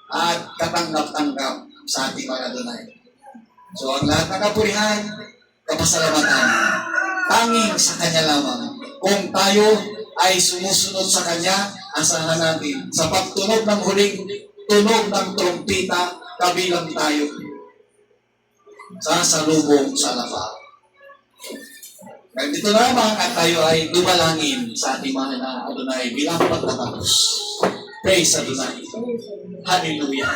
at katanggap-tanggap sa ating mga Adonai. So, ang lahat ng kapurihan, kapasalamatan, tanging sa Kanya lamang. Kung tayo ay sumusunod sa Kanya, asahan natin, sa pagtunog ng huling tunog ng trumpita, kabilang tayo sa salubong sa lapat. Dito lamang at tayo ay dumalangin sa ating mahal na Adonai bilang pagtatapos. Praise Adonai. Hallelujah.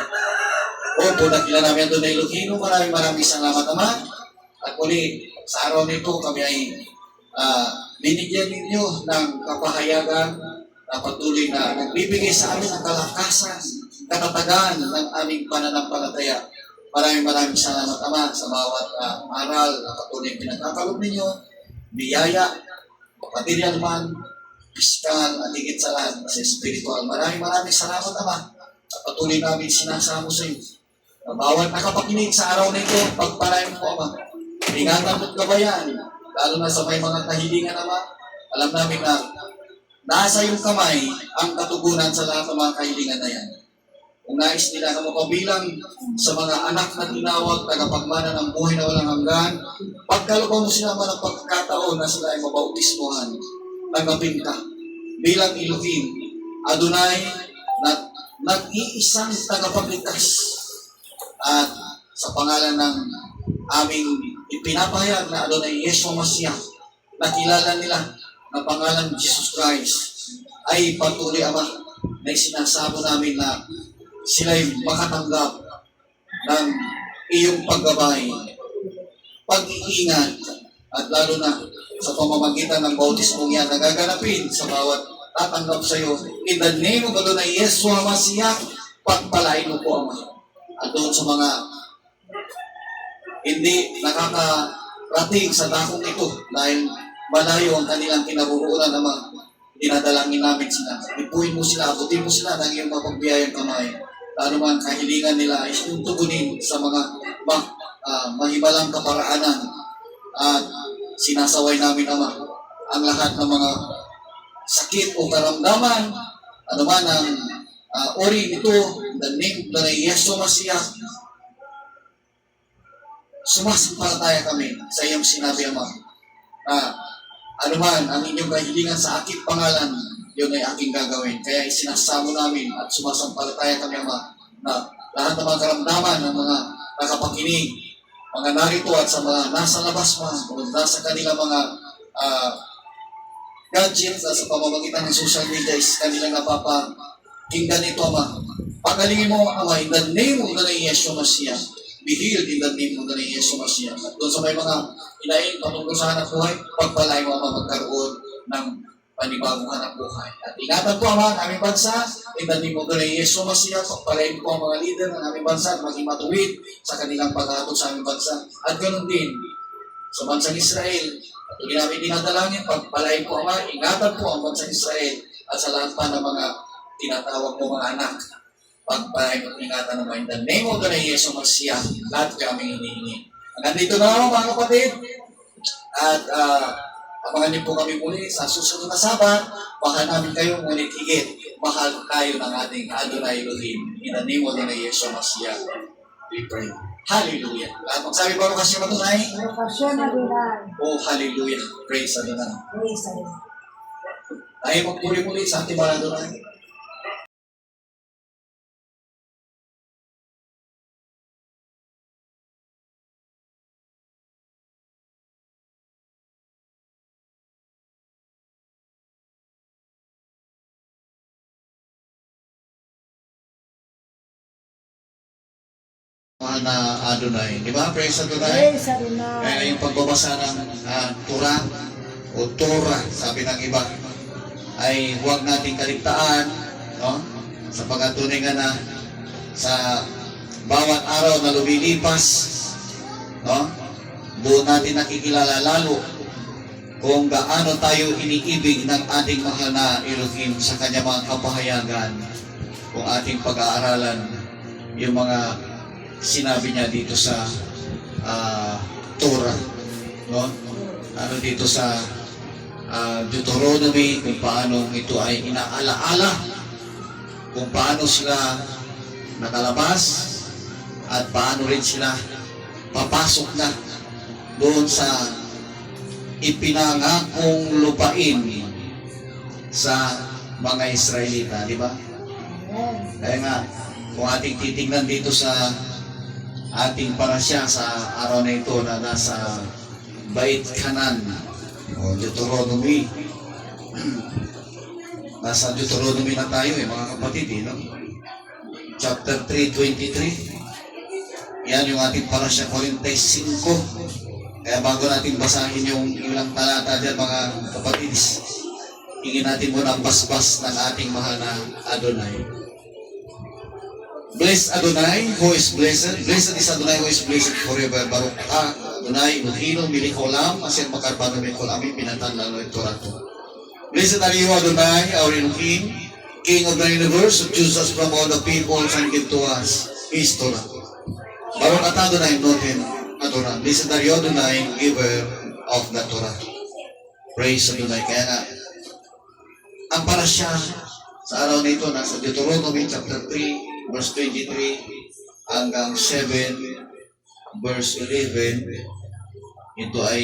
O, nakilala namin Adonai Elohim, maraming salamat Ama. At muli, sa araw nito kami ay binigyan ninyo ng kapahayagan na patuloy na nagbibigay sa amin ng kalakasan, katatagan ng aming pananampalataya. Maraming salamat Ama sa bawat aral na patuloy pinagkakalob ninyo, biyaya, material man, pisikal, at higit sa lahat sa spiritual. Maraming salamat Ama at patuloy namin sinasamo sa iyo. Bawat nakapakinig sa araw na ito, pagpalain mo Ama. Ingatan mo't gabayan, lalo na sa may mga kahilingan Ama. Alam namin na nasa iyong kamay ang katugunan sa lahat ng mga kahilingan na yan. Kung nais nila na mapabilang sa mga anak na tinawag, tagapagmana ng buhay na walang hanggan, pagkalooban mo sila man ang pagkakataon na sila ay mabautismohan, tanggapin ka bilang Elohim, Adonai, na nag-iisang tagapagligtas. At sa pangalan ng aming ipinapahayag na Adonai Yeshua Mashiach, na kilala nila na pangalan Jesus Christ, ay patuloy Ama na isinasamo namin na sila'y makatanggap ng iyong paggabay, pag-iingat, at lalo na sa pamamagitan ng bautismong yan na gaganapin sa bawat tatanggap sa iyo. In the name of Adonai Yeshua Mashiach, pagpalain mo po Ama. At doon sa mga hindi nakakarating sa dakong ito dahil malayo ang kanilang kinabubuuran Ama, dinadalangin namin sila. Ipuin mo sila, abutin mo sila ng iyong mapagbiyayang kamay. Lalo man kahilingan nila ay tugunin sa mga mahimalang kaparaanan. At sinasaway namin Ama ang lahat ng mga sakit o karamdaman, ano man ang ori nito, the name of Yeshua Mashiach, sumasampalataya kami sa iyong sinabi Ama. Ano man ang inyong kahilingan sa aking pangalan, yun ay aking gagawin. Kaya isinasamo namin at sumasampalataya kami Ama na lahat ng mga karamdaman ng mga nakapakinig, mga narito at sa mga nasa labas man o nasa kanilang mga gadgets sa pamamagitan ng social media is kanilang napapakinggan ito Ama. Pagalingin mo Ama in the name of the Yeshua Mashiach. be healed in the name of the Lord Jesus Mashiach. At doon sa may mga inaing patungkol sa hanap buhay, pagpalay mo ang magkaroon ng panibagong hanap buhay. At ingatan po ang aming bansa, in the name of the Lord Jesus Mashiach, pagpalain po ang mga leader ng aming bansa at maging matuwid sa kanilang paghatod sa aming bansa. At ganoon din, sa bansang Israel, patuloy namin dinadalangin, pagpalain po ang ingatan po ang bansang Israel at sa lahat pa ng mga tinatawag mo mga anak. Pagpalain at ingatan naman in the name of the Lord Jesus Mashiach, lahat kami hinihingi. Nandito na ako mga kapatid, at abangan niyo po kami muli sa susunod na Sabat. Baka namin kayo ngunit higit, mahal tayo ng ating Adonai Elohim. In the name of the Lord Jesus Mashiach, we pray. Hallelujah. Lahat magsabi ba rin kasi Adonai? Lokasyon na rin. Oh, hallelujah. Praise Adonai. Praise the Lord. Tayo magpuri muli sa ating mga Adonai. Mahal na Adonai. Di ba? Praise Adonai. Praise the Lord. Kaya yung pagbabasa ng Torah o Torah, sabi ng iba, ay huwag nating kaligtaan, no? Sa pagkatunay nga na sa bawat araw na lumilipas, no? Doon natin nakikilala lalo kung gaano tayo iniibig ng ating mahal na Elohim sa kanyang mga kapahayagan, kung ating pag-aaralan yung mga sinabi niya dito sa Torah, no? Ano dito sa Deuteronomy, kung paano ito ay inaalaala, kung paano sila nakalabas at paano rin sila papasok na doon sa ipinangakong lupain sa mga Israelita, di ba? Kaya nga, kung ating titingnan dito sa ating parasya sa araw na ito na nasa Bait Kanan o Deuteronomy. Nasa Deuteronomy na tayo mga kapatid, no? Chapter 3:23. Yan yung ating parasya, Korintes 5. Kaya bago natin basahin yung ilang talata dyan mga kapatid, hingin natin muna ang basbas ng ating mahal na Adonai. Bless Adonai, who is blessed. Blessed is Adonai, who is blessed forever. Baruch Adonai, Elohim, milik olam, asin makarbano milik olam, pinatan lalo ito rato. Blessed are you, Adonai, our Elohim, King of the universe, who chooses us from all the people and give to us His Torah. Baruch Adonai, noten Adonai. Blessed are you, Adonai, giver of the Torah. Praise Adonai. Kaya nga, ang parasya sa araw na ito, nasa Deuteronomy chapter 3, verse 23 hanggang 7 verse 11, ito ay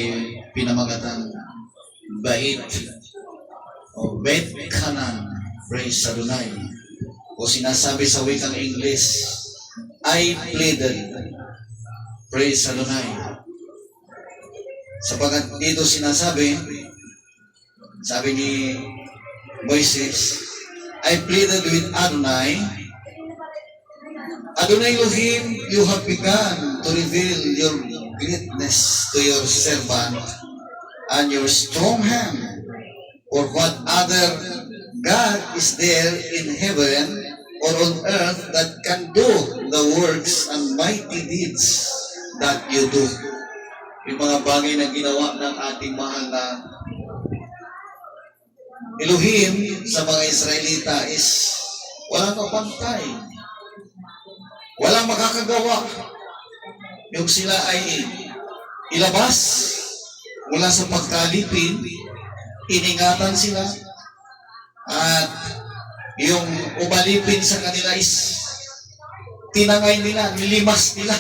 pinamagatan Bait o Bet Kanan. Praise Adonai. O sinasabi sa wikang English, I pleaded. Praise Adonai. Sapagat dito sinasabi, sabi ni Moises, I pleaded with Adonai. Adonai Elohim, you have begun to reveal your greatness to your servant and your strong hand. For what other God is there in heaven or on earth that can do the works and mighty deeds that you do? Yung mga bagay na ginawa ng ating mahal na Elohim sa mga Israelita is walang kapantay. Walang makakagawa. Yung sila ay ilabas mula sa pagkalipin, iningatan sila, at yung umalipin sa kanila is tinangay nila, nilimas nila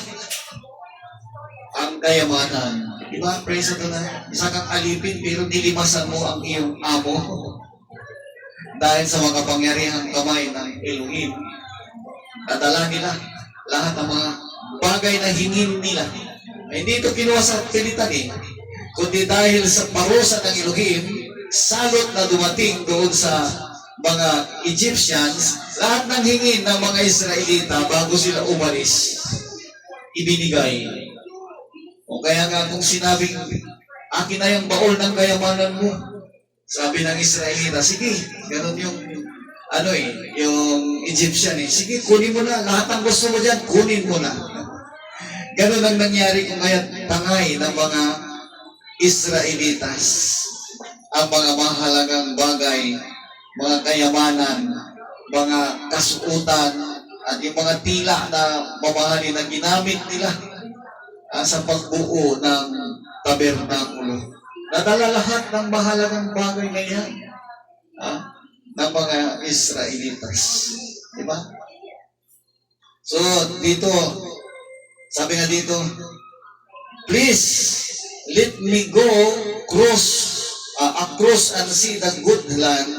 ang kayamanan. Diba? Praise Adonai. Isa kang alipin pero nilimasan mo ang iyong amo dahil sa mga kapangyarihang kamay ng Elohim. Nadala nila lahat ng mga bagay na hingin nila. Ay, hindi ito kinuha sa pilitan kundi dahil sa parusa ng Elohim, salot na dumating doon sa mga Egyptians, lahat ng hingin ng mga Israelita bago sila umalis ibinigay. O kaya nga kung sinabing, akin na yung baol ng kayamanan mo, sabi ng Israelita, sige, ganun yung, yung Egyptian sige, kunin mo na, lahat ng gusto mo dyan, kunin mo na. Ganun ang nangyari kung kaya tangay ng mga Israelitas. Ang mga mahalagang bagay, mga kayamanan, mga kasuotan, at yung mga tila na mamahalin na ginamit nila sa pagbuo ng tabernakulo. Nadala lahat ng mahalagang bagay na yan ng mga Israelitas. Diba? So, dito, sabi nga dito, please, let me go across and see the good land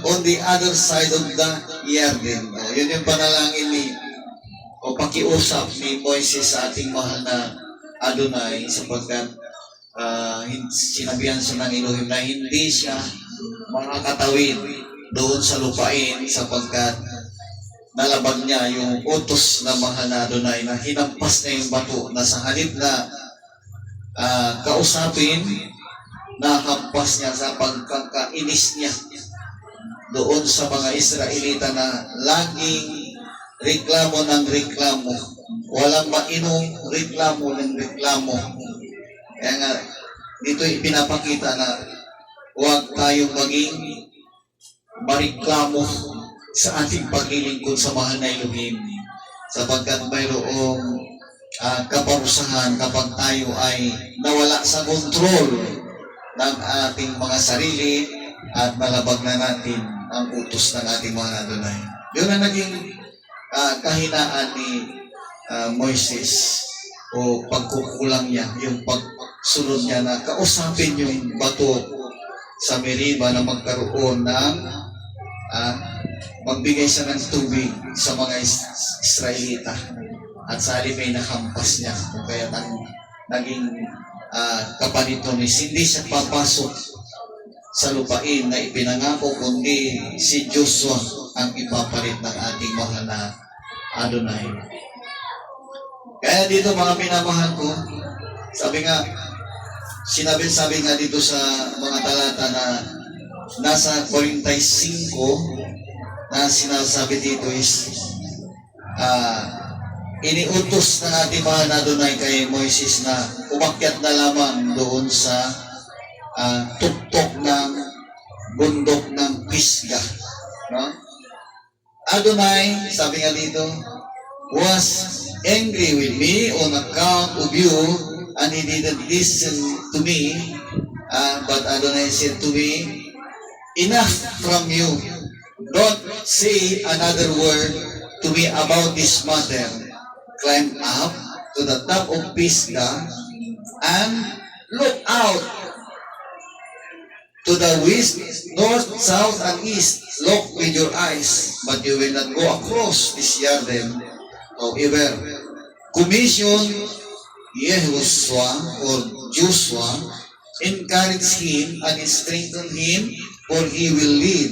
on the other side of the Jordan. Yun yung panalangin o pakiusap ni Moises sa ating mahal na Adonai sapagkat sinabihan siya ng Elohim na hindi siya makakatawid doon sa lupain sapagkat nalabag niya yung utos na mahal na Adonai na hinampas niya yung bato na sa halip na kausapin, nahampas niya sa pagkakainis niya doon sa mga Israelita na laging reklamo ng reklamo. Walang mainong reklamo ng reklamo. Kaya nga, dito ipinapakita na huwag tayong maging mariklamo sa ating paglilingkod sa mahal na Elohim. Sapagkat mayroong kaparusahan kapag tayo ay nawala sa kontrol ng ating mga sarili at nalabag na natin ang utos ng ating mga Adonai. Yun ang naging kahinaan ni Moises o pagkukulang niya, yung pagsunod niya na kausapin yung bato sa Meriba na magkaroon ng magbigay siya ng tubig sa mga Israelita at sa halip ay nakampas niya kung kaya naging kapanito ni hindi siya papasok sa lupain na ipinangako kundi si Joshua ang ipapalit ng ating mahal na Adonai. Kaya dito mga pinamahal ko, sabi nga dito sa mga talata na nasa 45 na sinasabi dito is iniutos ng ating mahal na Adonai kay Moises na umakyat na lamang doon sa tuktok ng bundok ng Pisga. No? Adonai, sabi nga dito, was angry with me on account of you, and he didn't listen to me. But Adonai said to me, enough from you. Don't say another word to me about this matter. Climb up to the top of Pisgah and look out to the west, north, south, and east. Look with your eyes, but you will not go across this Jordan. However, commission Yehoshua or Joshua, encourage him and strengthen him, for he will lead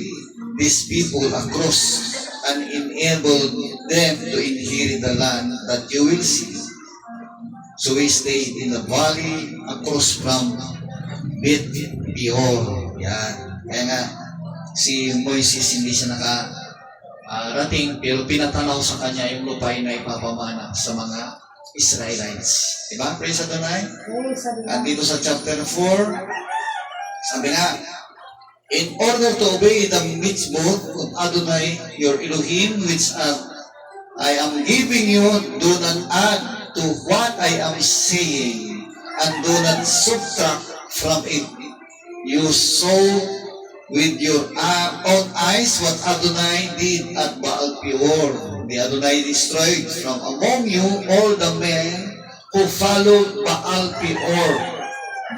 these people across and enable them to inherit the land that you will see. So we stayed in the valley across from Beth Peor. Yan. Kaya nga, si Moises hindi siya nakarating, pero pinatanaw sa kanya yung lupain na ipapamana sa mga Israelites. Diba? Praise Adonai. At dito sa chapter 4, sabi nga, in order to obey the mitzvot of Adonai, your Elohim, which I am giving you, do not add to what I am saying, and do not subtract from it. You saw with your own eyes what Adonai did at Baal Peor. The Adonai destroyed from among you all the men who followed Baal Peor.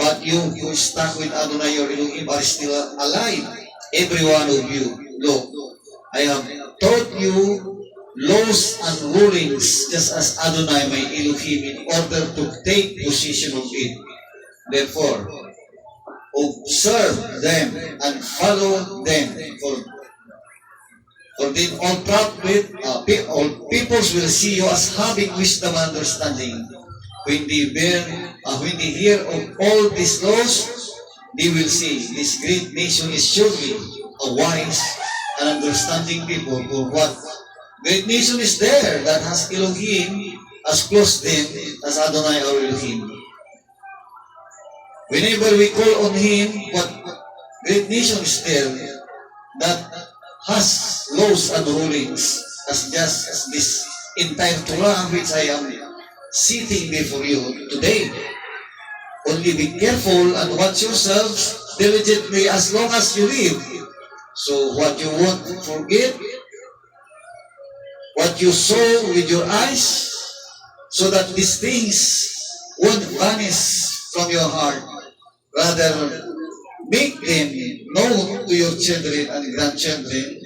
But you who stuck with Adonai your Elohim are still alive, every one of you. Look, I have taught you laws and rulings, just as Adonai my Elohim, in order to take possession of it. Therefore, observe them and follow them, For then all peoples will see you as having wisdom and understanding. When they hear of all these laws, they will say, this great nation is surely a wise and understanding people. For what great nation is there that has Elohim as close them as Adonai our Elohim? Whenever we call on Him, what great nation is there that has laws and rulings as just as this entire Torah which I am sitting before you today. Only be careful and watch yourselves diligently as long as you live. So what you won't forget, what you saw with your eyes, so that these things won't vanish from your heart. Rather, make them known to your children and grandchildren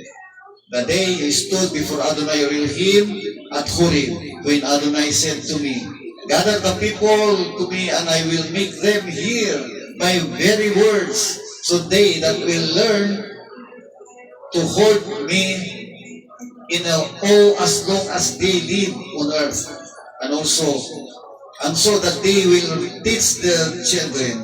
the day you stood before Adonai your Elohim at Horeb, when Adonai said to me, gather the people to me, and I will make them hear my very words, so they that will learn to hold me in awe as long as they live on earth, and so that they will teach their children.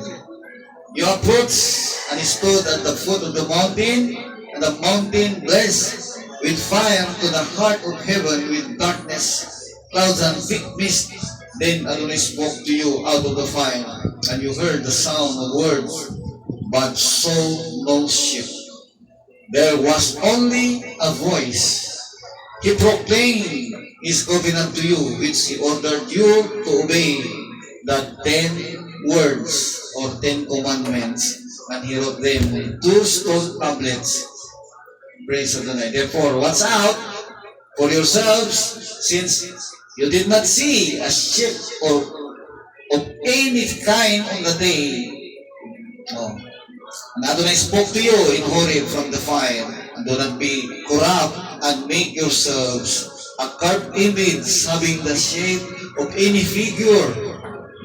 You approached and stood at the foot of the mountain, and the mountain blazed with fire to the heart of heaven, with darkness, clouds, and thick mist. Then Adonai spoke to you out of the fire, and you heard the sound of words, but saw no ship. There was only a voice. He proclaimed His covenant to you, which He ordered you to obey, the 10 words or 10 commandments, and He wrote them in 2 stone tablets. Praise Adonai. Therefore, watch out for yourselves, since you did not see a ship or of any kind on the day. Oh. And Adonai spoke to you in Horeb from the fire, and do not be corrupt, and make yourselves a carved image having the shape of any figure,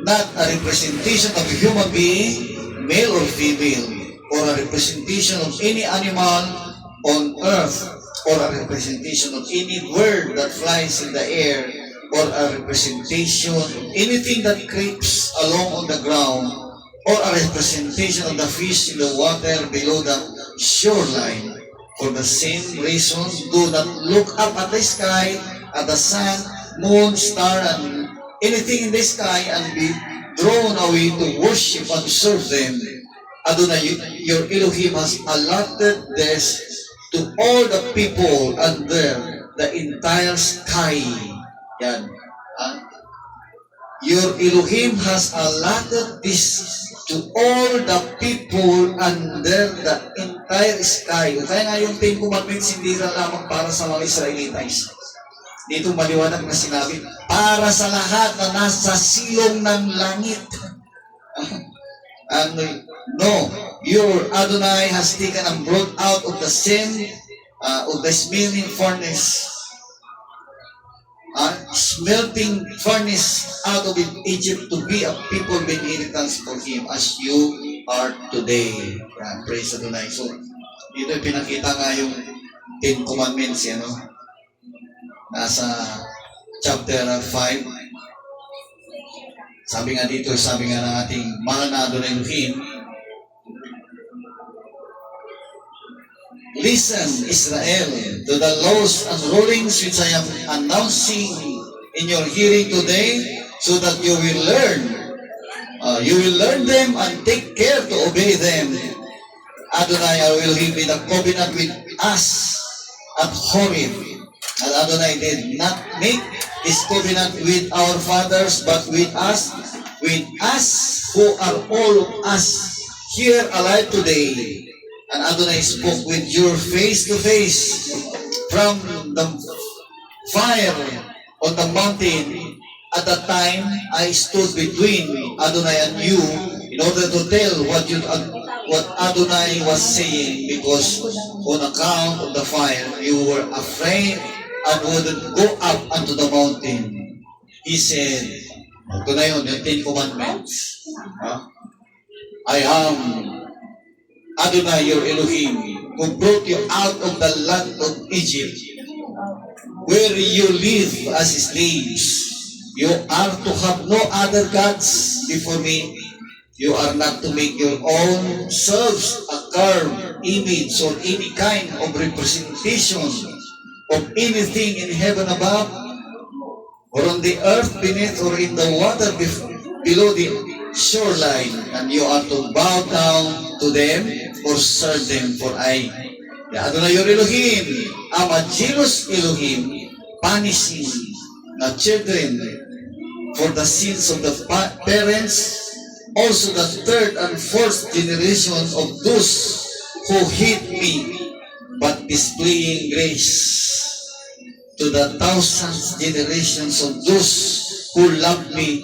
not a representation of a human being, male or female, or a representation of any animal on earth, or a representation of any bird that flies in the air, or a representation of anything that creeps along on the ground, or a representation of the fish in the water below the shoreline. For the same reason, do not look up at the sky, at the sun, moon, star, and anything in the sky, and be drawn away to worship and serve them. Adonai, your Elohim, has allotted this to all the people under the entire sky. Yan. Your Elohim has allotted this to all the people under the entire sky. Kaya nga yung 10 commandments hindi lang lamang para sa mga Israelites. Dito maliwanag na sinabi, para sa lahat na nasa silong ng langit. And no, your Adonai has taken and brought out of the same, of the smelting furnace, smelting furnace out of Egypt, to be a people of inheritance for Him, as you are today. Praise Adonai. So, dito pinakita nga yung 10 commandments, yan, no? Nasa chapter 5. Sabi nga dito, sabi nga ng ating mahal na Adonai Elohim, listen, Israel, to the laws and rulings which I am announcing in your hearing today, so that you will learn them and take care to obey them. Adonai will be the covenant with us at Horeb. And Adonai did not make His covenant with our fathers, but with us who are all of us here alive today. And Adonai spoke with your face to face from the fire on the mountain. At that time, I stood between Adonai and you in order to tell what Adonai was saying, because on account of the fire, you were afraid and wouldn't go up unto the mountain. He said, ito na yun, yung 10 commandments. I am Adonai your Elohim, who brought you out of the land of Egypt, where you live as slaves. You are to have no other gods before me. You are not to make your own selves a carved image or any kind of representation of anything in heaven above, or on the earth beneath, or in the water below the shoreline. And you are to bow down to them or serve them, for I, the Adonai your Elohim, am a jealous Elohim, punishing the children for the sins of the parents, also the third and fourth generation of those who hate me, but displaying grace to the thousand generations of those who love me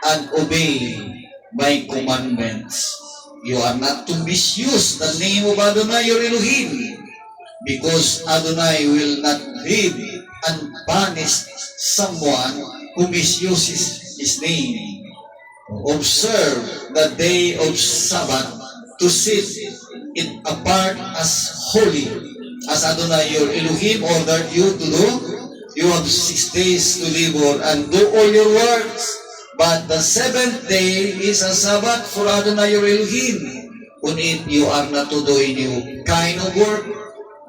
and obey my commandments. You are not to misuse the name of Adonai your Elohim, because Adonai will not leave and punish someone who misuses his name. Observe the day of Sabbath to set it apart as holy, as Adonai your Elohim ordered you to do. You have 6 days to labor and do all your works, but the seventh day is a Sabbath for Adonai your Elohim. On it you are not to do any kind of work,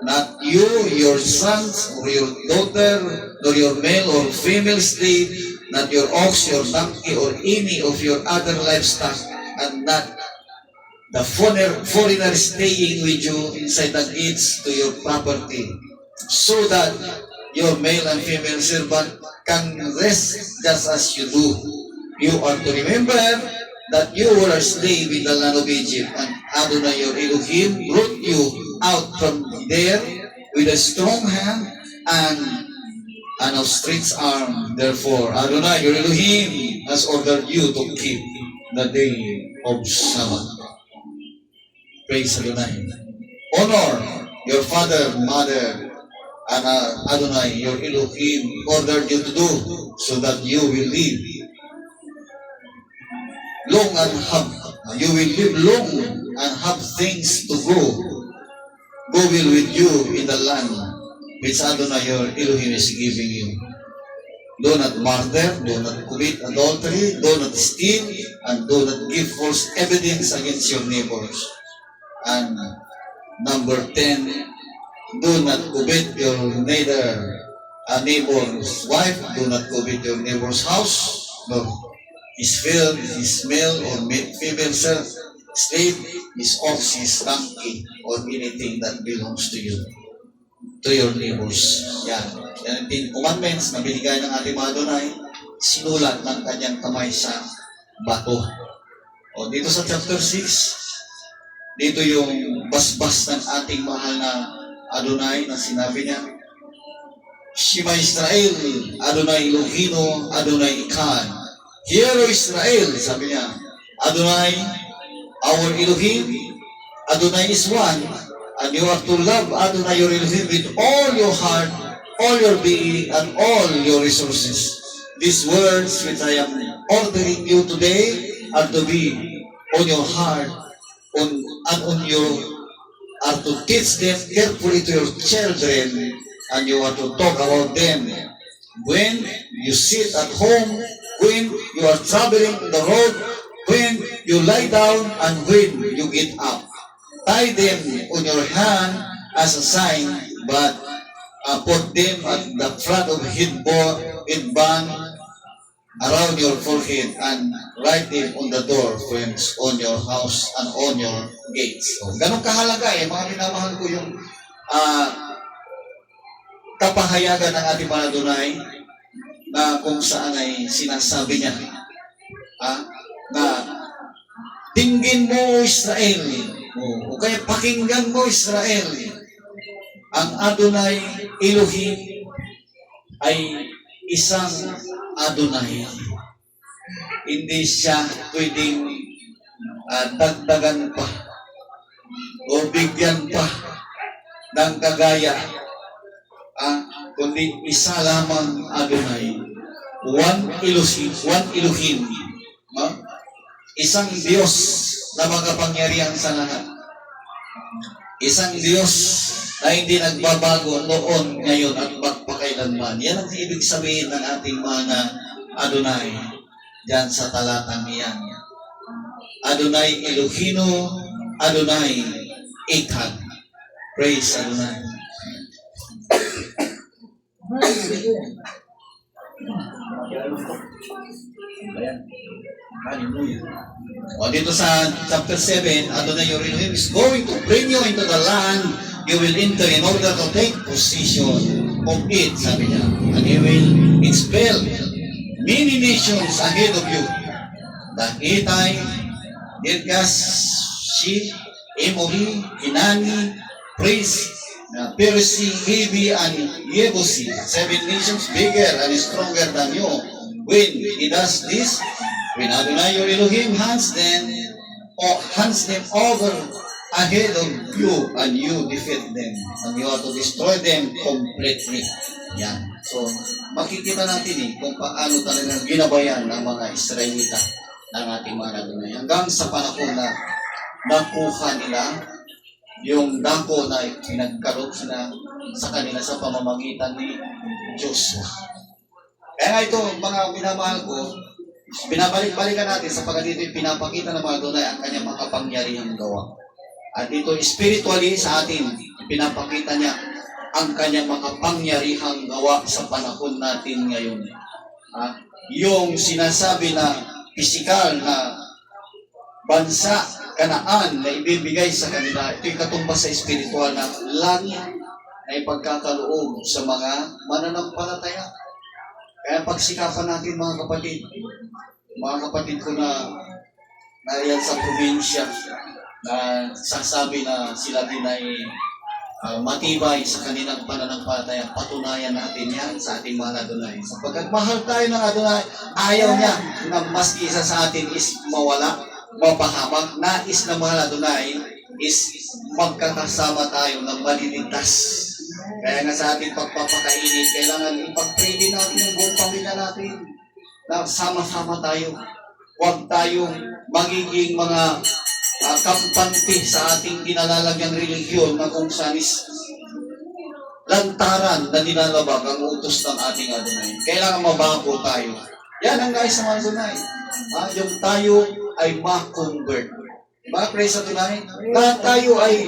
not you, your sons, or your daughter, nor your male or female slave, not your ox, your donkey, or any of your other livestock, and not the foreigner staying with you inside the gates to your property, so that your male and female servant can rest just as you do. You are to remember that you were a slave in the land of Egypt, and Adonai your Elohim brought you out from there with a strong hand and an outstretched arm. Therefore, Adonai your Elohim has ordered you to keep the day of Sabbath. Praise Adonai. Honor your father, mother, and Adonai your Elohim ordered you to do, so that you will live long and you will live long and have things to go will with you in the land which Adonai your Elohim is giving you. Do not murder, do not commit adultery, do not steal, and do not give false evidence against your neighbors. And number 10, do not covet your neighbor's wife, do not covet your neighbor's house, nor his field, his male or female slave, his ox, his donkey, or anything that belongs to you, to your neighbors. Yan. Yan ang 10 commandments na binigay ng ating mga Adonai, sinulat ng kanyang kamay sa bato. O dito sa chapter 6, dito yung basbas ng ating mahal na Adonai na sinabi niya, Shema Israel, Adonai Elohino, Adonai Echad. Hear, O Israel, sabi niya, Adonai, our Elohim, Adonai is one, and you are to love Adonai your Elohim with all your heart, all your being, and all your resources. These words which I am ordering you today are to be on your heart, and on your, are to teach them carefully to your children, and you are to talk about them when you sit at home, when you are traveling the road, when you lie down, and when you get up. Tie them on your hand as a sign, but put them at the front of headband around your forehead, and write them on the door frames on your house and on your gates. So, ganun kahalaga mga minamahal ko yung kapahayagan ng ating mga Adonai, na kung saan ay sinasabi niya na tingin mo Israel, o kaya pakinggan mo Israel, ang Adonai Elohim ay isang Adonai. Hindi siya pwedeng dagdagan pa o bigyan pa ng kagaya, kundi isa lamang Adonai. One Elohim. Isang Diyos na makapangyarihan sa lahat. Isang Diyos na hindi nagbabago noon, ngayon, at magpakailanman. Yan ang ibig sabihin ng ating mana Adonai diyan sa talatang iyan. Adonai Elohino, Adonai Echad. Praise Adonai. O dito sa chapter 7, Adonai your Elohim is going to bring you into the land you will enter in order to take possession of it, sabi niya. And He will expel many nations ahead of you. The Hittite, Girgas, Shif, Emori, Hinani, Pris, Persi, Hivi, and Yebusi. 7 nations bigger and stronger than you. When He does this, when Adonai your Elohim hands them over ahead of you and you defeat them and you have to destroy them completely. Yan. So, makikita natin kung paano talagang ginabayan ng mga Israelita ng ating mga Adonai. Hanggang sa panahon na nakuha nila yung dako na pinagkaroon sila sa kanila sa pamamagitan ni Joshua. Kaya nga ito, mga minamahal ko, binabalik-balikan natin sapagkat dito pinapakita ng mga Adonai ang kanyang makapangyarihang gawa. At dito spiritually sa atin, pinapakita niya ang kanyang makapangyarihang gawa sa panahon natin ngayon. Yung sinasabi na pisikal na bansa, Kanaan na ibibigay sa kanila, ito'y katumbas sa spiritual na langit na ipagkakaloob sa mga mananampalataya. Kaya pagsikapan natin mga kapatid ko na yan sa probinsya, na sasabi na sila din ay matibay sa kanilang pananampalataya, patunayan natin yan sa ating mahal Adonai. Sapagkat mahal tayo ng Adonai, ayaw niya na maski isa sa atin is mawala, mapahamak. Nais na mahal Adonai is magkakasama tayo ng maliligtas. Kaya nga sa ating pagpapakainit, kailangan ipag-pray din natin yung buong pamilya natin na sama-sama tayo. Huwag tayong magiging mga kampante sa ating kinalalagyang relihiyon na kung saan is lantaran na nilalabag ang utos ng ating Adonai. Kailangan mabago tayo. Yan ang nais ng Adonai. Yung tayo ay ma-convert. Diba? Praise Adonai. Na tayo ay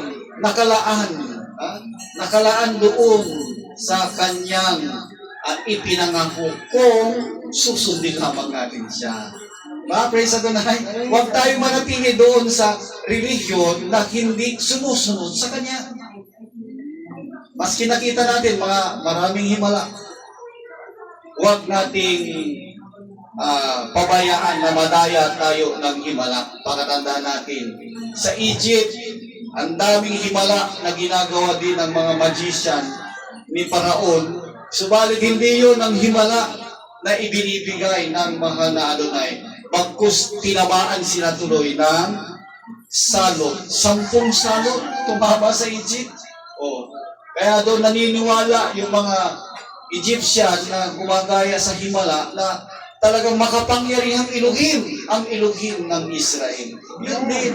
nakalaan doon sa kanyang ipinangako kung susundin lamang natin siya. Praise Adonai. Huwag tayo manatili doon sa religion na hindi sumusunod sa Kanya. Maski nakita natin maraming himala, huwag nating pabayaan na madaya tayo ng himala. Pakatandaan natin, sa Egypt, ang daming himala na ginagawa din ng mga magician ni Paraon, subalit hindi yun ang himala na ibinibigay ng mahal na Adonai. Bagkus tinamaan sila tuloy ng salot. 10 salot tumama sa Egypt. Kaya doon naniniwala yung mga Egyptian na gumagaya sa himala na talagang makapangyarihang Elohim, ang Elohim ng Israel. Yun din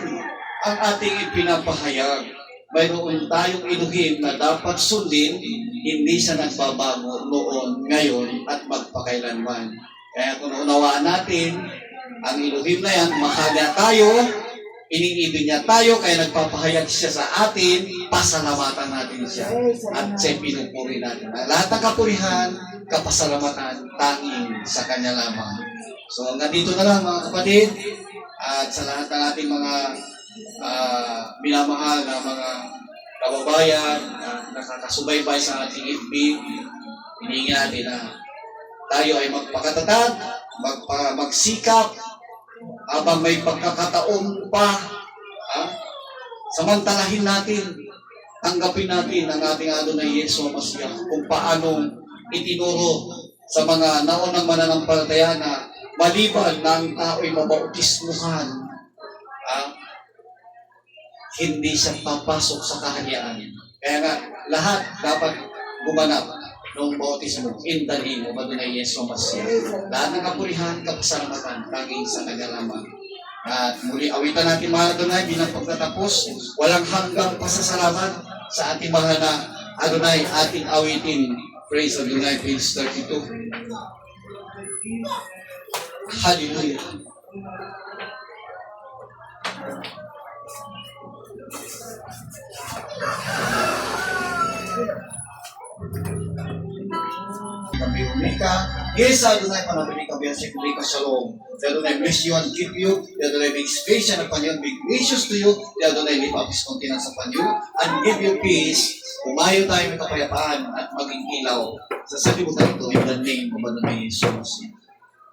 ang ating ipinapahayag. Mayroon tayong Elohim na dapat sundin, hindi siya nagbabago noon, ngayon, at magpakailanman. Kaya kung unawaan natin, ang Elohim na yan, mahal niya tayo, iniibig niya tayo, kaya nagpapahayag siya sa atin, pasalamatan natin siya. At siya pinupuri natin. Lahat ng kapurihan, kapasalamatan, tanging sa Kanya lamang. So, hanggang dito na lang mga kapatid, at sa lahat ng ating mga minamahal na mga kababayan na nakakasubaybay sa ating FB, hinihingi natin na tayo ay magpakatatag, magsikap, habang may pagkakataon pa, samantalahin natin, tanggapin natin ang ating Adonai Yeshua Mashiach kung paano itinuro sa mga naunang mananampalataya na maliban na ang tao'y mabautismuhan, hindi siya papasok sa kaharian. Kaya nga, lahat dapat gumanap ng bautismo in the name of Adonai Yeshua Mashiach. Lahat ng kapurihan, kapasalamatan, tanging sa Kanya lamang. At muli awitan natin mga Adonai bilang pagtatapos. Walang hanggang pasasalamat sa ating mga na Adonai, ating awitin. Praise Adonai, page 32. Hallelujah. Kami umika. Yes, Adonai, panabili ka biyan sa kumika shalom. The Adonai bless you and keep you. The Adonai make space and upon you and be gracious to you. The Adonai lift up his countenance upon you and give you peace. Umayo tayo ng kapayapaan at maging ilaw sa salibutan ito in the name of Adonai Jesus.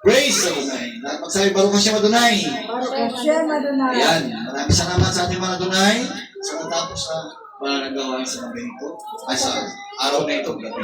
Praise Adonai. Magsabi Baruch Hashem Adonai. Hashem Adonai. Ayan, maraming salamat sa ating mga Adonai sa natapos na mga nagawa sa gabi ito, ay sa araw na ito, gabi.